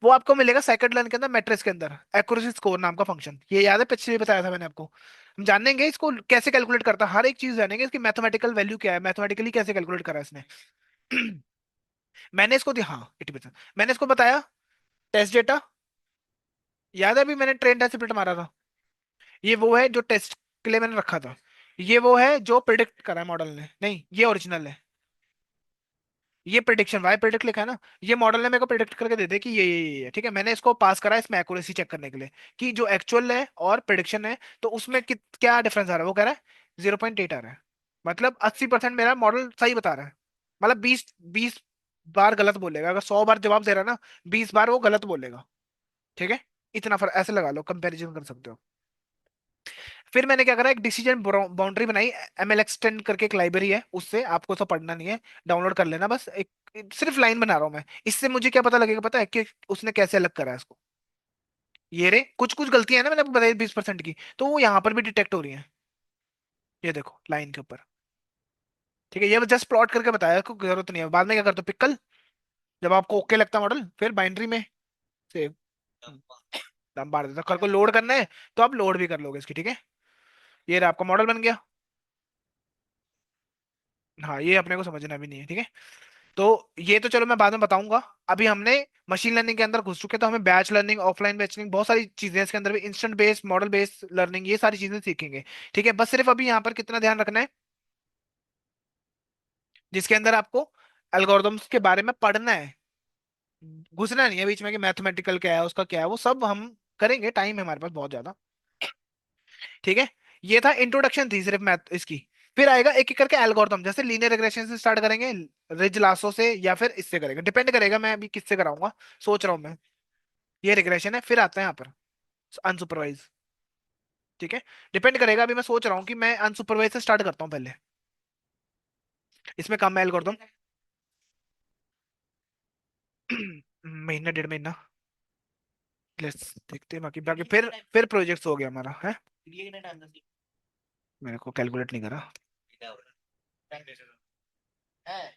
वो आपको मिलेगा सेकंड लाइन के अंदर मैट्रिक्स के अंदर, एक्यूरेसी स्कोर नाम का फंक्शन। ये याद है पिछले भी बताया था मैंने आपको। हम जानेंगे इसको कैसे कैलकुलेट करता है, हर एक चीज जानेंगे इसकी मैथमेटिकल वैल्यू क्या है, मैथमेटिकली कैसे कैलकुलेट करा है इसने। मैंने इसको दिया, हाँ 80%। मैंने इसको बताया टेस्ट डेटा, याद है अभी मैंने ट्रेन टेस्ट स्प्लिट मारा था। ये वो है जो टेस्ट के लिए मैंने रखा था। ये वो है जो प्रिडिक्ट करा है मॉडल ने, नहीं ये ओरिजिनल है। ये प्रिडिक्शन वाई प्रिडिक्ट लिखा है ना, ये मॉडल ने मेरे को प्रिडिक्ट करके दे दे कि ये है, ठीक है। मैंने इसको पास करा है इसमें एक्यूरेसी चेक करने के लिए कि जो एक्चुअल है और प्रिडिक्शन है तो उसमें क्या डिफरेंस आ रहा है। वो कह रहा है 0.8 आ रहा है, मतलब 80% मेरा मॉडल सही बता रहा है। मतलब 20 बार गलत बोलेगा, अगर 100 बार जवाब दे रहा है ना, 20 बार वो गलत बोलेगा, ठीक है। इतना फर्क ऐसे लगा लो, कंपैरिजन कर सकते हो। फिर मैंने क्या करा, एक डिसीजन बाउंड्री बनाई। एमएल एक्सटेंड करके एक लाइब्रेरी है, उससे आपको तो पढ़ना नहीं है, डाउनलोड कर लेना बस। एक सिर्फ लाइन बना रहा हूं मैं, इससे मुझे क्या पता लगेगा, पता है कि उसने कैसे अलग करा है इसको। ये रे कुछ कुछ गलतियां हैं ना मैंने आपको बताई 20% की, तो वो यहाँ पर भी डिटेक्ट हो रही है। ये देखो लाइन के ऊपर, ठीक है। ये जस्ट प्लॉट करके बताया, इसको जरूरत नहीं है। बाद में क्या करते हो, पिकल जब आपको ओके लगता है मॉडल, फिर बाइनरी में सेव, दम मार देता। कल को लोड करना है तो आप लोड भी कर लोगे इसकी, ठीक है। ये रहा आपका मॉडल बन गया। हाँ ये अपने को समझना भी नहीं है, ठीक है। तो ये तो चलो मैं बाद में बताऊंगा। अभी हमने मशीन लर्निंग के अंदर घुस चुके, तो हमें batch learning, offline batch learning, बहुत सारी चीजें हैं इसके अंदर भी, instant based, model based learning, ये सारी चीजें सीखेंगे, ठीक है। बस सिर्फ अभी यहाँ पर कितना ध्यान रखना है, जिसके अंदर आपको एल्गोरिथम्स के बारे में पढ़ना है, घुसना नहीं है बीच में कि मैथमेटिकल क्या है उसका क्या है, वो सब हम करेंगे, टाइम है हमारे पास बहुत ज्यादा, ठीक है। ये था इंट्रोडक्शन थी सिर्फ मैथ इसकी। फिर आएगा एक एक करके एल्गोरिथम, जैसे लीनियर रिग्रेशन से स्टार्ट करेंगे, रिज लासो से, या फिर इससे करेंगे, डिपेंड करेगा मैं अभी किससे कराऊंगा, सोच रहा हूँ मैं। ये रिग्रेशन है, फिर आता है यहाँ पर अनसुपरवाइज, ठीक है। डिपेंड करेगा, अभी मैं सोच रहा हूँ कि मैं अनसुपरवाइज से स्टार्ट करता हूँ पहले, इसमें कम है एल्गोरिथम। महीना डेढ़ महीना, लेट्स देखते हैं। बाकी बाकी फिर प्रोजेक्ट्स हो गया हमारा है। मेरे को कैलकुलेट नहीं करा। है